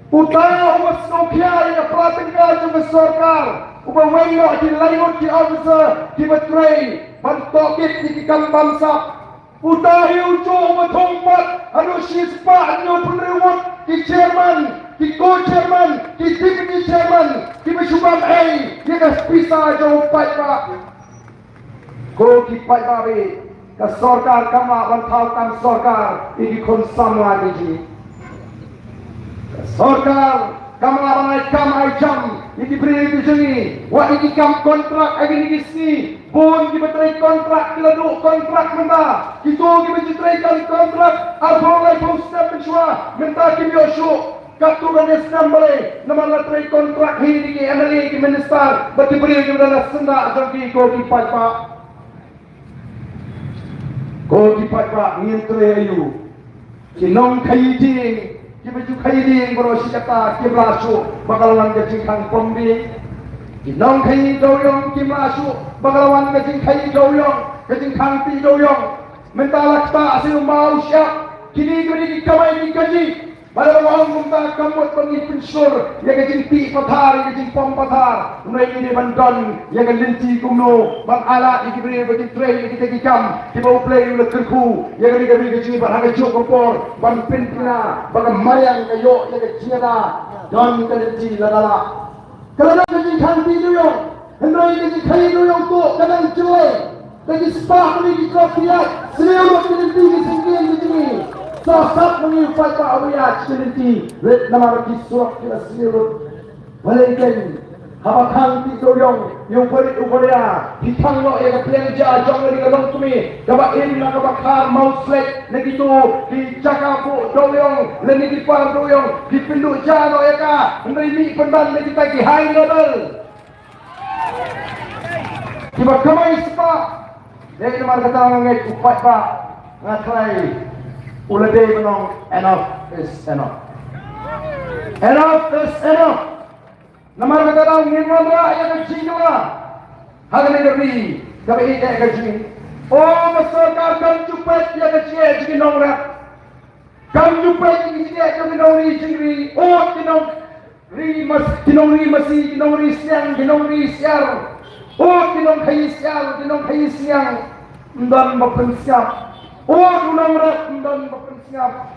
utara umas nokia yang pelapin ka juga sorkar Ubawayo di layot di officer di betray bantokit di kambamsa utahi ujo umatompat anu sispa anu penrewat di chairman di co-chairman di deputy chairman di mesubam dia bisa jauh pai pak ko ki pai babe ka sorkar kama bantau kam sorkar ini kon samwa di sorkar kama ramai kama jam ini beri di sini. Wah ini kam kontrak agak ni sini. Pun kita try kontrak kita duk kontrak menda. Kita try kontrak. Alhamdulillah poster pensua menda kimi osho. Katu ganes nambale. Nama la try kontrak ini ki MLA ki minister. Bati beri kita dah senda jadi ko ki papa. Ko ki papa ngintre ayu. Kinong kai ding. Kita juga ini berusaha kata kita masuk bakalan kecing kang pombi, kita kaya doyong kita masuk bakalan kecing kaya doyong, kecing kang pi doyong, mentalak tak asyik mau siap, kini kita kamai kaji, pada orang kita kamut pengin pensur, yang kecing pi pathar, yang kecing pom pathar, mulai ini bandon, yang kelinci kuno, bang alat yang kita beri tray yang kita kikam, kita bawa play ulah kerku, yang kita beri kecing berharga jok kompor, bang pintina, bang mayang kayo, yang kecing don kelinci lalala. Kalau nak kecing kanti doyong, hendai kecing kayu doyong tu, kadang cuy, kecing spa ni kita lihat, seluruh kelinci di sini. Sosok mengikat ke awiyat selinti red nama bagi surat kita seluruh Malaysian habakang ti doyong yung palit uparia hitang lo ya kaplenja jong dari kalong tumi kabak in na kabakar mouse select na gitu di cakapu doyong leni di par doyong di pinduk jano ya ka hendak mi pendan na kita ki high level tiba kamai sepa jadi nama kata ngai upat pa ngatlai Ulade menong enough is enough. Enough is enough. Nama kata orang ngirwan ra yang kecil juga. Hal ini dari kami ini kecil. Oh masyarakat kan cepat yang kecil jadi nongrak. Kan cepat yang kecil kami nongri jadi. Oh kinong ri siar. Oh kinong kai siar. Dan makan siap. Oh tunang rat dan bukan siap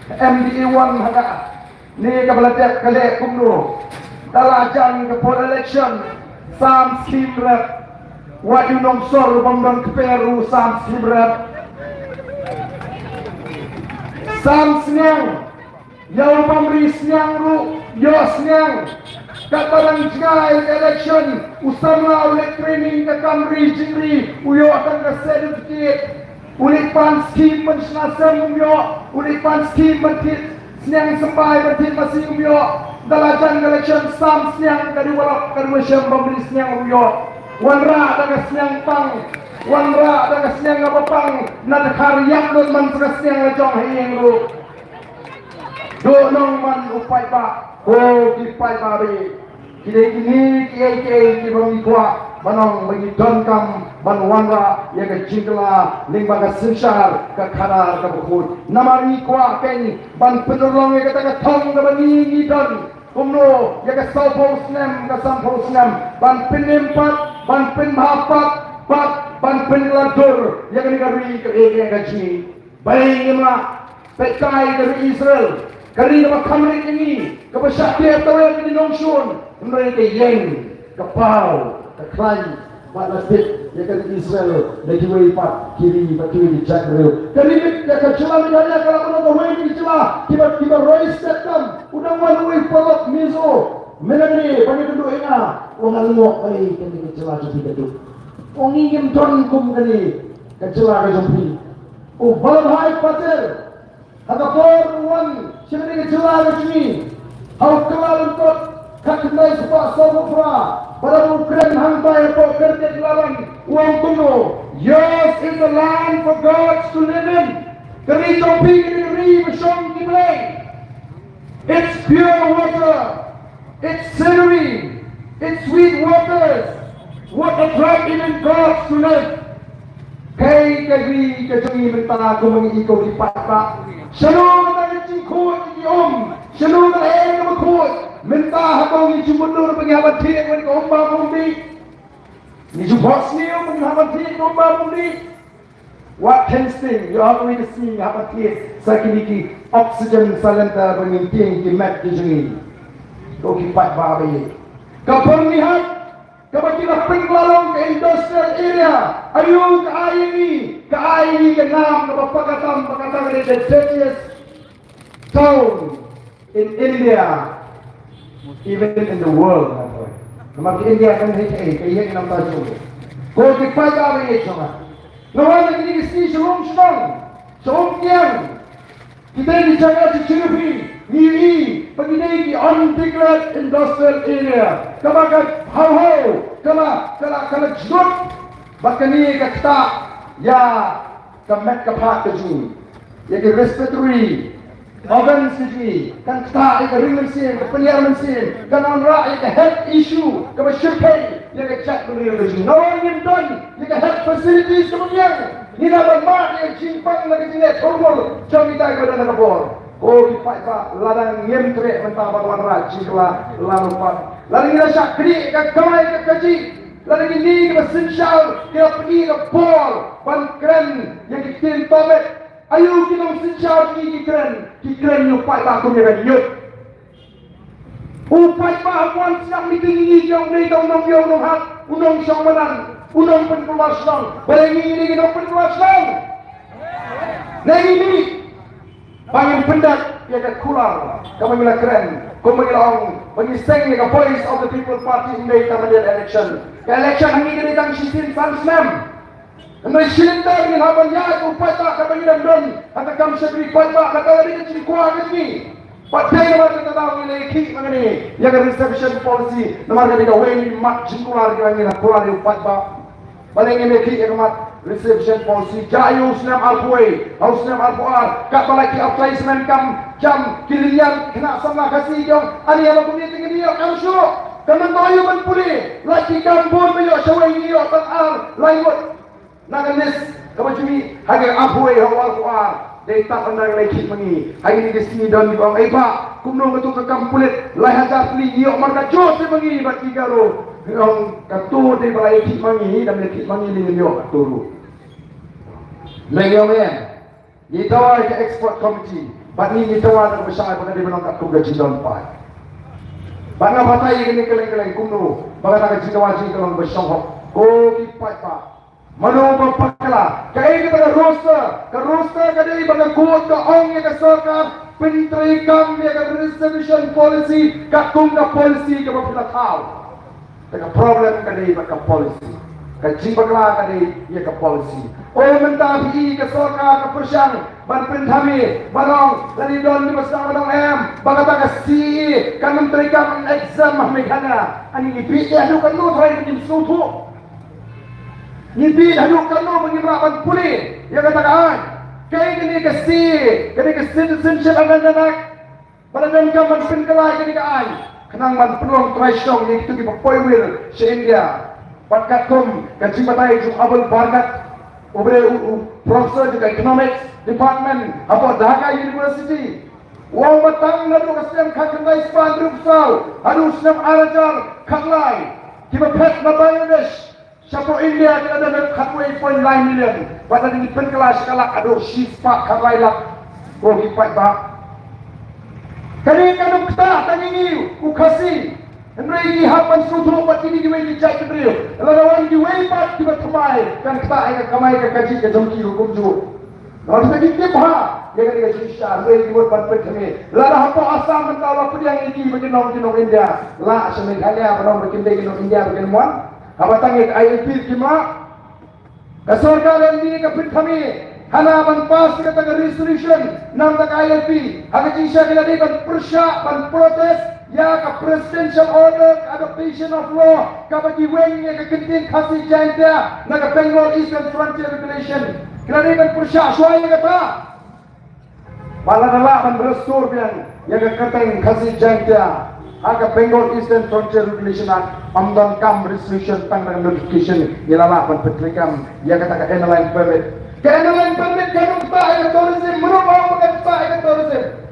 MDA 1 haga ni kabalatek kale kumno dalajan ke for election sam simrat waju nong sor bambang keperu sam simrat sam snyang yau pamri snyang ru yo snyang kataran jai election usama oleh training ke kamri jingri uyo akan ke certificate ulipan skim mensenasam umyo, ulipan skim mentit seniang sembai mentit masih umyo, dalajan election stam seniang kedua syam pembeli seniang umyo, wanra dengan seniang pang, wanra dengan seniang apa pang, nak karyak don man seniang jong hiyeng lu, do nong man upai ba, kipai ba be, kini bagi kuat. Manong bagi donkam manwanra ya ke jingla limbaga sensar ke kanar ke bukut namari kwa ken ban penolong ya kata thong ke bani ni don kumno ya ke sampol snam ban penempat ban penhapat ban penladur ya ke negari ke gaji bayi ma pekai dari Israel kali nama kamrik ini ke besar dia tahu di nongsun mereka yang kepau Keklaim, pada bit, ya kan Israel, dari kiri di Jakarta. Keribet, ya kan celah negara kalau kita wei di celah, tiba-tiba rois datang, udah walui polok mizo, menegri, banyak kedua ina, orang ngok kali kini celah jadi kedua. Orang ingin don kum kali, kecelah kejumpi. Oh, balam hai pater, ada korban, siapa kecelah kejumpi. Hau kelal untuk kakendai sepak sobra. Pada Ukraine hampai po kerja lawan uang kuno. Yours is the land for gods to live in. Keri topi keri bersong kiblay. It's pure water. It's scenery. It's sweet waters. What attract even gods to live. Kay keri kejungi mentah kumang ikaw di pata. Shalom na kicingkut iom. Shalom na eh kamakut. Mentah habang ni jumundur penghabat tiak wani komba mundi. Ni jubos niyo penghabat tiak komba mundi. What can sting? You are going to see habat tiak sakiniki oxygen salenta pengimpiang ki mat di sini. Kau kipat babi. Kapal lihat kapakila penglalong ke industrial area. Ayo ke aini ke nam pakatan the dirtiest town in India. Even in the world, nama India kan kaya yang nampak tu. Kau dipakai apa ini cuma? Nawan lagi ni sini shalom, kian. Kita di jaga Cirebon, Miri, pagi di undeclared industrial area. Kamu kalau jod, bahkan ni kata ya kemet kepak keju, ya ke respiratory. Organ siji, kan kata ika ring mesin, penyiar mesin, kan onra ika health issue, kaba syirkai, ika cak penyiar mesin. Nawan yang don, ika health facilities kemudian, nina bermak yang cimpang lagi jenis hormon, jom kita ika dan nakabor. Oh, kipai pak, ladang ngem trek mentah batuan rak, cikla, lalu pak. Ladang ina syak kri, ika kamai ika kaji, ladang ini ika sensyal, ika pergi ika bol, ban keren, yang dikirim tomet. Ayo kita sensyal kikren upai tak aku mereka yuk. Upai pak akuan siap mitingi yang ni unong hat, unong syong menang, unong penkeluar syong. Barengi ini kita penkeluar syong. Lagi ni, bagi pendak ia akan keluar. Kamu bila keren, kamu bila orang bagi seng ia voice of the people party ini dalam election. Election ini kita datang sistem sansem. Andai silintar ni haban ya upai tak kata ngiram don kata kam sebri pai pak kata dia ciri kuah ni pakai nama kata tahu ni leki mana ni ya kan reception policy nama kata dia way mat jingkular kita ni kular di upai pak paling ini leki ya mat reception policy jayu senam alpuai haus senam alpuar kat balaki apply semen kam jam kilian kena sama kasih jom ani yang aku ni tinggi dia kam syuk kaman bayu man pulih laki kampun belok syawai ni yo tak lain Nagalis, kamu cumi, hagar apuai hawal kuar, dari tak pandang lagi mengi. Hari ini kesini dan di bawah, pak, kumno ketuk kekam kulit, lahir jatli, iyo marka jos mengi, bagi karo, yang ketuk di bawah lagi mengi, dan lagi mengi dengan iyo keturu. Lagi yang ditawa ke export committee, bani ditawa dan besar pada di menang ketuk gaji dan pai. Bana batai ini keleng-keleng kumno, bagai tak ditawa gaji kalau besar, kau kipai pak. Manu berpakala, kaya kita ke roster kadai pada kuat ke ong yang kesorkan, pentrikam yang ke reservation policy, katung ke policy ke bapa tahu. Dengan problem kadai pada policy. Kecing bagla kadi ia ke polisi. Oh mentah bi ke sorka ke persyang ban pentami barong dari don di besar barong bagata ke si kan menteri kan exam mahmikana ani bi ya du kan lu try di sutu. Ni bi dah kan lu mengimrakan puli ya katakan kai gini ke si citizenship anak pada dan kaman penkelai gini kan kenang man peluang try strong ni itu di poi will se India Pakat kum kacing batai jum abul barkat ubre professor di economics department apa Dhaka University. Wang matang nadu kasiam kakenai span rupsal adu senam arajar kaklai kiba pet na Bangladesh siapa India kita ada katway 8.9 million pada di penkelas kalak adu sispa kaklai lak ko hipat ba kani kanum kita tangini ukasi Henry hapan sudu pat ini di wei jai kebriu. Lawan di wei pat di batamai kan kita ai kamai ka kaji ke jomki hukum ju. Lawan di tibha dia kan dia shisha wei di buat pat kami. Lara hapo asam mentala pun yang ini bagi nong India. La semeghalaya banong bagi India bagi mon. Apa tangi ILP kimla. Kasorga ini ka pit kami. Hana ban pas ka tag resolution nam tak ILP. Aga jisha kila di ban persya ban protest ya ka presidential order adaptation of law ka bagi weng ya ka kentin khasi janta na ka Bengal Eastern Frontier Regulation kena kan persya suai ka ta baladala ban restore biang ya ka kateng khasi janta aga Bengal Eastern Frontier Regulation amdan kam resolution tang dengan notification ya lala ban petrikam ya kata ka airline permit kan ta tourism menurut ka tourism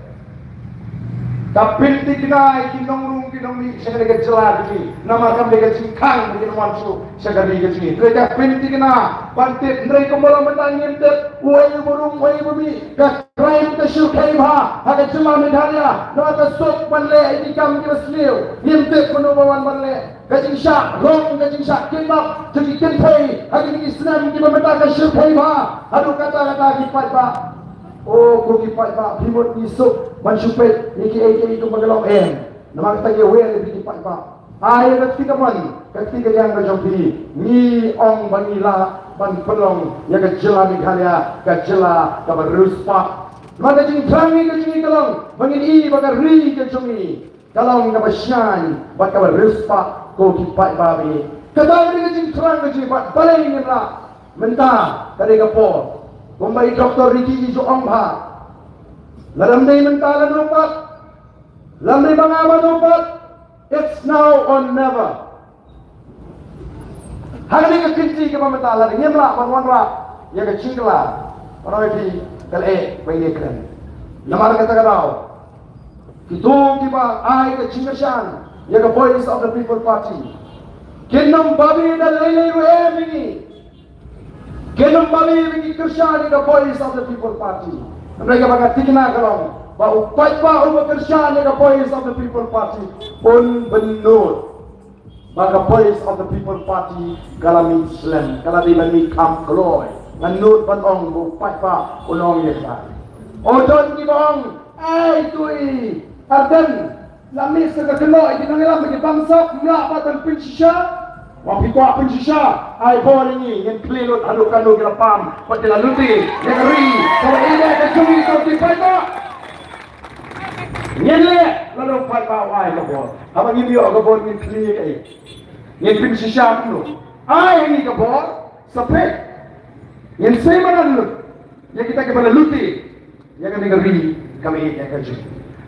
Tapil di kinai kinong ni saya kena jelas ni. Nama kami dekat cingkang begini masuk saya kena dekat sini. Mereka pinti kena bantit mereka malah menangin dek. Wai burung wai bumi. Kat crime tersyu kaimha. Ada cuma medalya. Nada sok banle ini kami berseliu. Nimtek penubawan banle. Kacing syak rong kacing syak kimak. Jadi kentai. Hari ini Islam di memetakan syu kaimha. Aduh kata-kata kipat pak. Oh, kau kipat pak, timur isuk, mansupet, iki itu magalong Nama kita ye wel lebih kipat pak. Ayat ketika man, ketika yang kejampi, ni ong banila, ban pelong, ya kejela Meghalaya, kejela kabar ruspa. Mana jing trangi kejing kalong, bangin I bagar ri kejungi, kalong kabar syan, bat kabar ruspa, kau kipat babi. Kata ni kejing trang kejing, bat balai ni lah, mentah, kade kapor. Kumbai Dr. Ricky Isoongha Lalamday mentalan rupat Lamday mangaman rupat It's now or never Hari kekinci ke pementalan Nyemla manwanra Ya kecingla Orang itu Kale Bayi keren Namar kata kalau Itu kiba Ay kecingkasyan Ya ke Voice of the People Party Kinam babi dan lelai ruhem ini Kenam bali bagi Kershan the Voice of the People Party. Mereka bagat tikna kalau bahu paipa umat Kershan the Voice of the People Party pun benur. Baga Voice of the People Party galami Islam, galami mani kam kloy. Menur patong bu paipa unong yesa. Odon kibong ay tui arden lami segakloy dinangilam bagi bangsa mula patan pinsya. Wang pikwa pensisa, ay boleh ni yang kelilut alu-alu kira pam, patila luti, yang ri, kalau ini ada cumi kau tiba-tiba, nyele, lalu patah ay kabor, apa ni biar kabor ni kelilut ay, yang pensisa dulu, ay ini kabor, sepet, yang saya mana dulu, yang kita kepada luti, yang kena ri, kami ini yang kerja.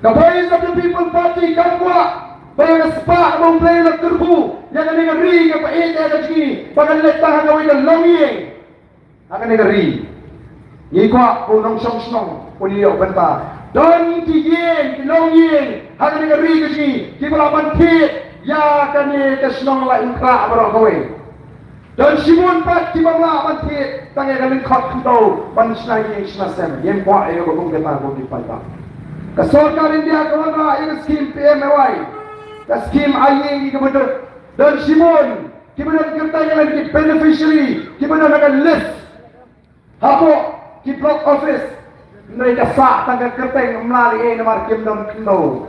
The Voice of the People Party kamwa. Bayang sepak memplay nak terbu, yang ada ngeri ke pak ada sini, bagan letang ngawin dan longing, akan ngeri. Ini kuat punong song puliau benta, don tigen longing, akan ngeri ke sini, kita lawan tit, ya kan ni kesnong lain krak berok kawin. Dan simun pat kita lawan tit, tangan kami kau tahu, pansnai yang senasem, yang kuat yang berkong kita boleh pada. Kesorkan India kawan ini skim PMAY. Skim aying kemudian dan Simon kemudian kita yang lagi beneficiary kemudian akan list apa di block office mereka sah tanggal kerteng melalui nomor kim dan kendo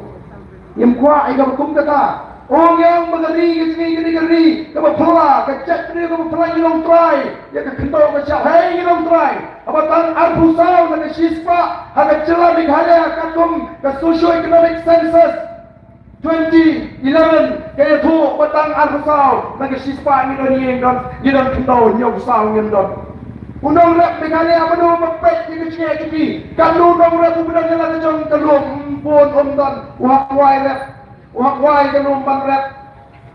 yang kuat ikan hukum kata Orang yang mengeri geri kamu pula kecek dia kamu pula ilong try ya ke kental ke siap hey ilong try apa tan arbusau dan sispa ada celah Meghalaya katum ke socio-economic census 2011 kaya tu batang arbusau dan sispa ni don kental nyok sau don undang rap Meghalaya menu mepet di kecek jadi kalau undang rap benar jalan jong telung pun don wai rap Wahai kenumpan rap,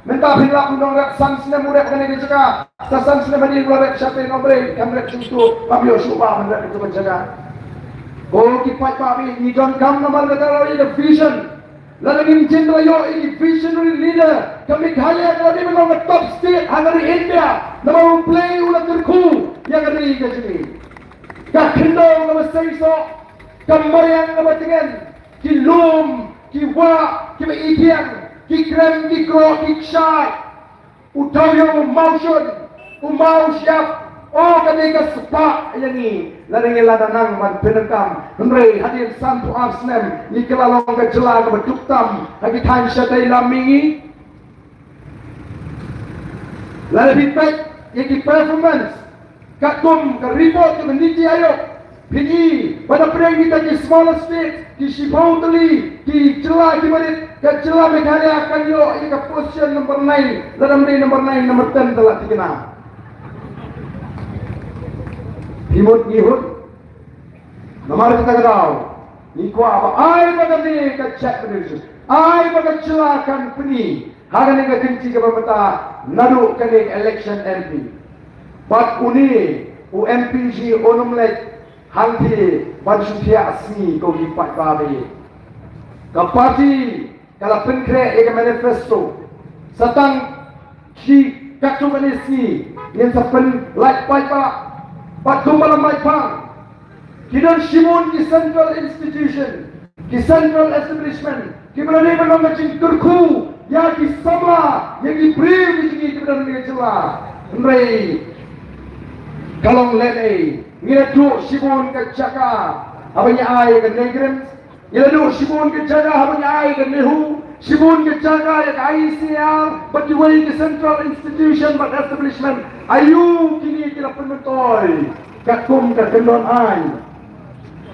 minta hilap undang rap sang sinem murek kena dijaga. Sang sinem hadir gula rap siapa yang nombre, kamera cucu, pabio supa menrap itu menjaga. Oh kipat papi, ni John Kam nomor kata ini the vision. Lalu ini jenderal yo ini visionary leader. Kami kaya kalau dia memang top state hari India, nama play ulang terku yang ada di sini. Kak kendong nama seiso, gambar yang nama dengan kilum. Ki wa, ki ikian, ki krem, ki kro, ki kshay. Utaw yung motion, umaw siap. Oh, kanika sepak yang ni. Ladang ladanang man penekam. Henry hadir santu arsnem. Ni kelalong ke jelang ke beduktam. Hagi tan syadai lamingi. Lalu feedback, yang performance. Katum ke report ke Niti Ayub. Pini pada perang kita di smaller state di Shibau Teli di Jelah di Marit ke Jelah Meghalaya akan yo ini ke position number 9 dalam day number 9 number 10 telah dikenal Himut Nihut nomor kita tahu ni kuah apa ai pada ni ke cek pendidikan ai pada Jelah kan peni hari ni ke kenci ke pemerintah nadu kene election MP pat uni UMPG onumlek Hanti Bansutia Asmi kau lipat babi. Kapati kalau penkre ega manifesto setang ki kaktu manisi yang sepen like paipa patu malam maipang kidan shimun ki central institution ki central establishment ki berani menanggung turku ya ki sama yang diberi di kidan negara Henry kalong lele Ngiladu sibun ke Jaka, abangnya ai ke Negrens. Ngiladu sibun ke Jaka, abangnya ai ke Nehu. Sibun ke Jaka ya ke ICL, but the way ke Central Institution but Establishment. Ayu kini kita penontoy. Katum ke kendon ai.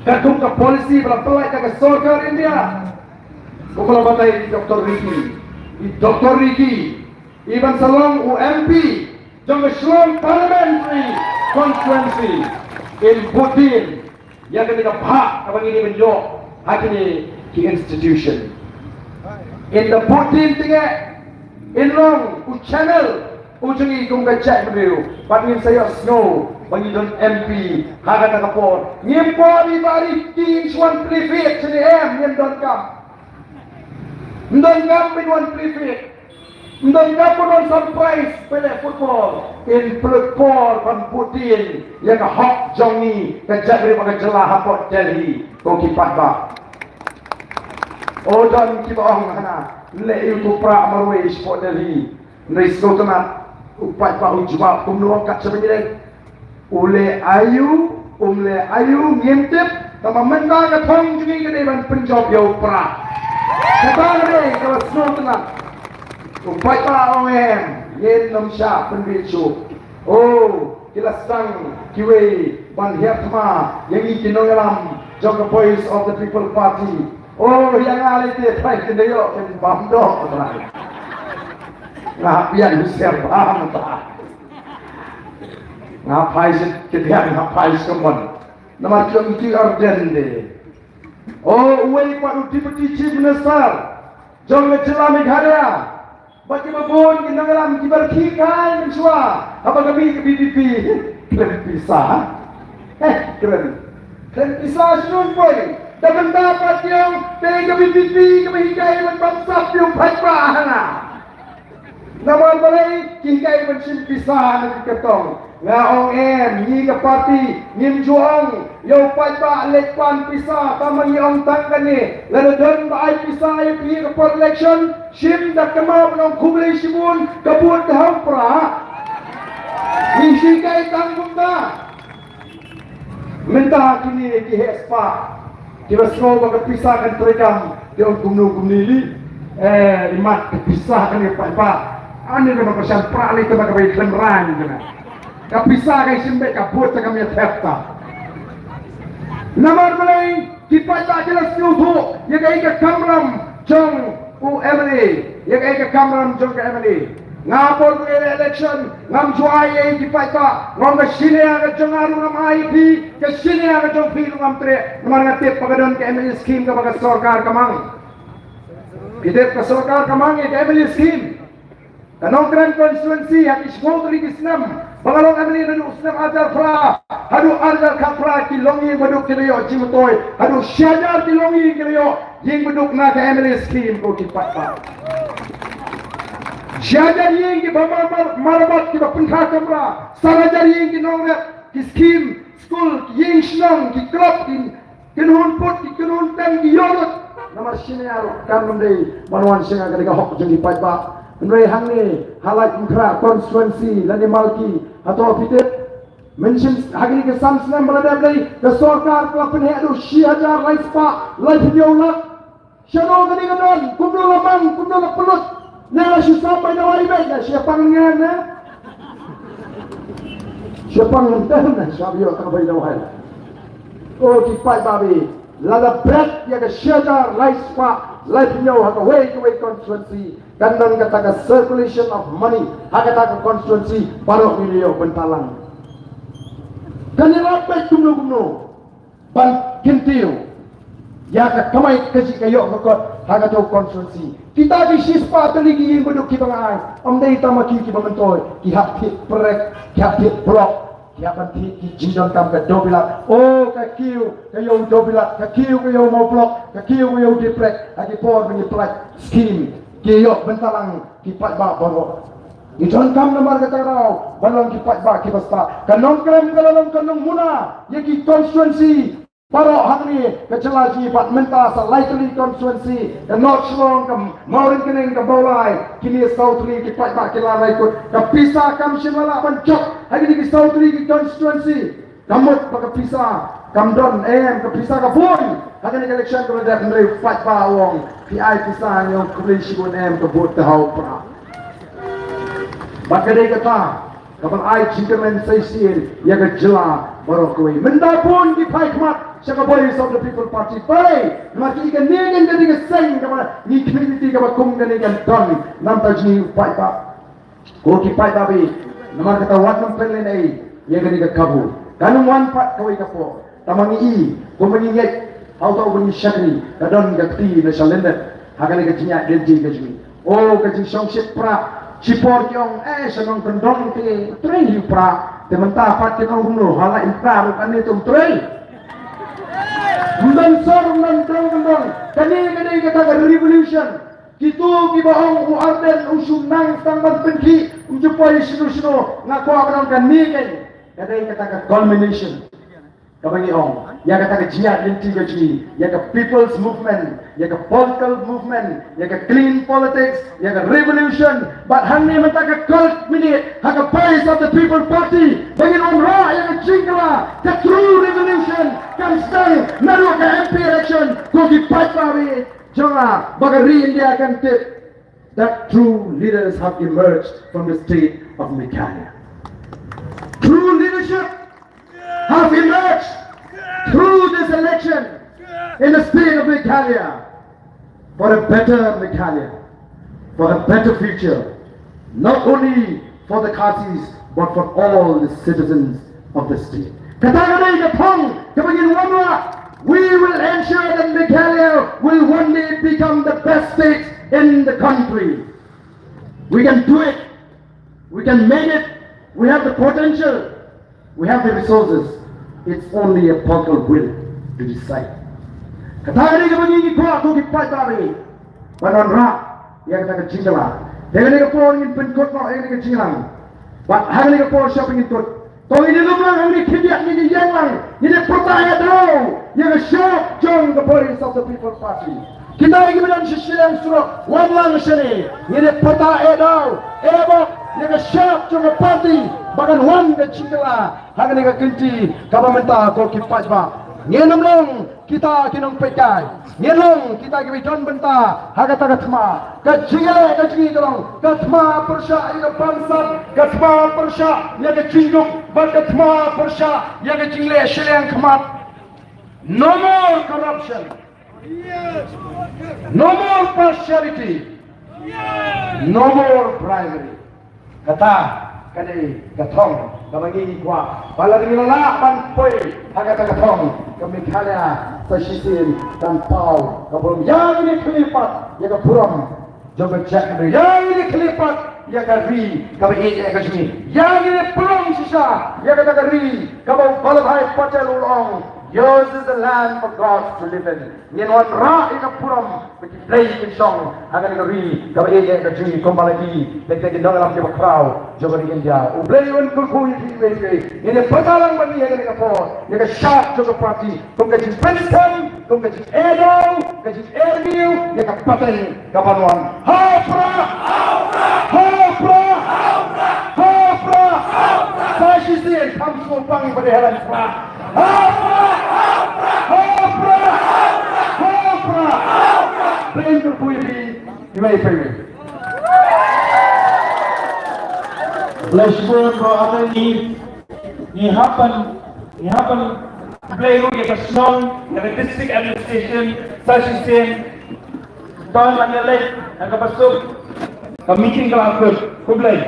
Katum ke polisi pelai ke Sorkar India. Kepala batai Dr. Ricky. Dr. Ricky. Iban Salong UMP. Jangka Shalom Parliamentary Constituency. In Putin yang ketika hak abang ini menjok hak ini di institution in the Putin tinggal in long channel ujungi kung kacak beliau patin saya snow bagi don MP hak kata kapor ngimpo di bari team one prefect sini ngim don kam bin one prefect Ndang kapon surprise pada football in pelekor pan Putin yang hak jongi kejap daripada Jelah hapot Delhi kau kipat ba oh dan kibang mana le itu pra marway sport Delhi risiko temat upat ba ujma kumno kat sebenarnya umle ayu ngintip sama menda ka thong jungi ke depan penjob yo pra kata ni kalau semua temat Umpai pa OM, yen nom sya penbicu. Oh, kila sang kiwe ban hiatma yang ikinong alam jog voice of the people party. Oh, yang alite try kendayo ken bamdo try. Ngapian siap paham ta. Ngapai sih ketiak ngapai semon. Nama jom itu orden de. Oh, uwe pak deputy chief minister. Jong Jelah Meghalaya. Bagi babon kita ngalam kibar kikai mensua apa kami ke BBP keren pisah keren pisah sunun boy dan dapat yang ke BBP ke hikai membangsa yang patpahana nama balai hikai mensim pisah nanti ketong ngaong ni ke parti ngim juang yo patpa lekwan pisah tamang yang tangkan ni lalu dan baai pisah yang pergi ke port election Shim dah kemau menong kumulai sibun kabut hampra. Misi kai tanggung dah. Minta kini di hespa. Kita semua bagai pisahkan terekam. Dia kumnu kumnili. Imat kepisah kan ya Pak. Ani kan persian prali ke bagaimana kenran kan. Kepisah kan simbe kabut kami tepta. Namar mulai kita tak jelas tuh. Ya kayak kamram jong Emily. Ya kayak kamram jong Emily. Ngapor ke election ngam juai kita ngam ke sini aga jong aru ngam IP ke sini aga jong fil ngam tre namar ngatip pagadon ke Emily scheme ke bagas sarkar kamang. Kita ke sarkar kamang ke Emily scheme. Kanong Grand Constituency hati semua tulis Islam. Bangalong Emily nadu Islam ajar pra. Hadu ajar kapra kilongi baduk kiliyo jimutoy. Hadu syajar kilongi kiliyo jing baduk na ke Emily scheme ko kipat pa. Syajar ying ki marabat ki pentha kamra. Sarajar ying ki nongret ki scheme school ki ying shnong ki club ki kinun put ki kinun tem ki yorot. Namar sini aru kanum dei manwan singa kadika hok jeng kipat pa. Nrei hang ni halai kra constituency lani malki atau pitet mention hagni ke samslam baladam dai ke sarkar klapen he adu 6000 lai spa lai video la shano gani gadon kumno lamang kumno pelut nela shu sampai na wai bai na siapa ngan na siapa ngan na sabio ka bai na wai o ki pai babi lala bret ya ke 6000 lai spa lai video ha ka way constituency Kandang kata circulation of money, kata constituency parok milio bentalang. Kanila pek kumno ban kintiu. Ya ka kamay kasi kayo kakot kata constituency. Kita di sispa taligi yung budok kita ngai. Amday tama ki bamantoy, ki hapit prek, ki hapit blok. Kaya ki jidon kam ka dobilat. Oh kakiu kayo dobilat, kakiu kayo mau blok, kakiu kayo diprek, agi por ni plak scheme. Kiyok bentalang kipat ba boro. Ijon kam namar kata rau balong kipat ba kibasta. Kanong krem kalalong kanong muna yaki constituency paro hangni kecelaji pat menta sa likely constituency the north slong kam maurin kening ka bolai kini southly kipat ba kilalai ko kapisa kam simala bancok hari ni southly constituency kamot pagkapisa kamdon kapisa ka boy hangni election ko na ndre fight ba wong PI pisah yung kulishi ko kabut tahaw pra. Bagay kata kapag ay chinkamen sa isin yaga jela barokoi. Mendapon di paikmat sa kaboy of the People Party. Pare, mati ka nigan gani ka sing kapag ni community kapag kung gani ka don namtaj ni paikpa. Ko ki paikpa bi namar kata wat ng pelen ay yaga ni ka kabu. Kanong one part kaway ka po. Tamang ii kumangingit auto bunyi syakri kadon gakti na shalender hakane ka jinya denji kajmi oh kajing songship pra chipor kyong sanong kendong ti trei pra tementa pat kinong humno hala impra ru kan itu trei mundan sor mundan kendong kani kata revolution kitu kibaong u arden usunang tangban penki unjupai sino ngako akan kan niken kata culmination Kapag ya kata jihad linti gaji, ya ka people's movement, ya ka political movement, ya ka clean politics, ya ka revolution. But hangni mata ka cult minute, ha ka place of the People Party. Bangin ra ya ka jingla, ka true revolution. Kan stay naru ka MP election, ko ki patpawi. Jonga bagari India kan tip that true leaders have emerged from the state of Meghalaya. True leadership have emerged through this election in the state of Meghalaya for a better Meghalaya, for a better future, not only for the Khasis but for all the citizens of the state. Kataganay Kapong, Kapagin Wamra, we will ensure that Meghalaya will one day become the best state in the country. We can do it. We can make it. We have the potential. We have the resources. It's only a political will to decide. Katagani ka magiging ko ako kipat tabi. Panon ra, yang kata kecinggalan. Dengan ka po ingin penkot mo ang kecinggalan. But hangni ka po siya pengikut. To ini lumang ang kidiak ni yang lang. Ini pertaya daw. Yang shop jong the police of the People Party. Kita lagi bilang sisilang surok. Wan lang siya ni. Ini pertaya daw. Ebok yang shop jong the party. Bahkan wan ke cinggalan. Hangni ka kinti kabamenta ko kipat ba. Nyenam long kita kinong pekai. Nyenong kita gibi don benta hagata gatma. Kajingale kajingi kalong. Gatma persya ina bansat. Gatma persya ya kajinguk. Gatma persya ya kajingle shileng khamat. No more corruption. No more partiality. No more bribery. Kata kadai gatong kamangi kwa bala rinala ban poi hagata gatong kami khala sasisin dan pau kabum yang ini kelipat ya ka puram joga cek yang ini kelipat ya ka ri kami ya ka jmi yang ini puram sisa ya ka ri kabum balai patel ulong. Yours is the land for God to live in. Nyen wan ra ina puram bagi play in song akan ngeri kau ege ka ji kombalagi tek dong alam ke bakrau jogo ni India u play wan kulku ni wege ini patalang bani ege ka po ni ka sharp jogo party kum ka ji Princeton kum ka ji Edo ka ji Airview ni ka patel ka panuan hapra sashi sin kam so pang pada halan pra hapra Plain to Puyi, you may pay me. Flashbone bro apa ni happen play ru ya song ya district administration sashi sen don mangalai ang kapasok ka meeting ka ako kublay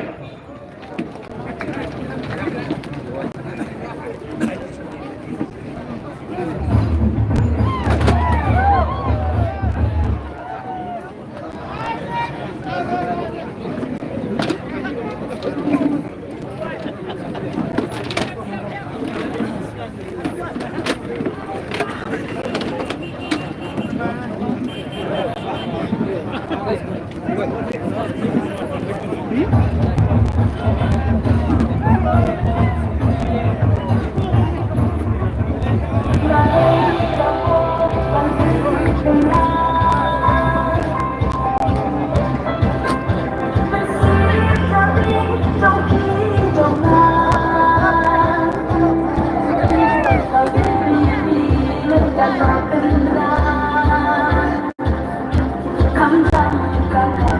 Come down,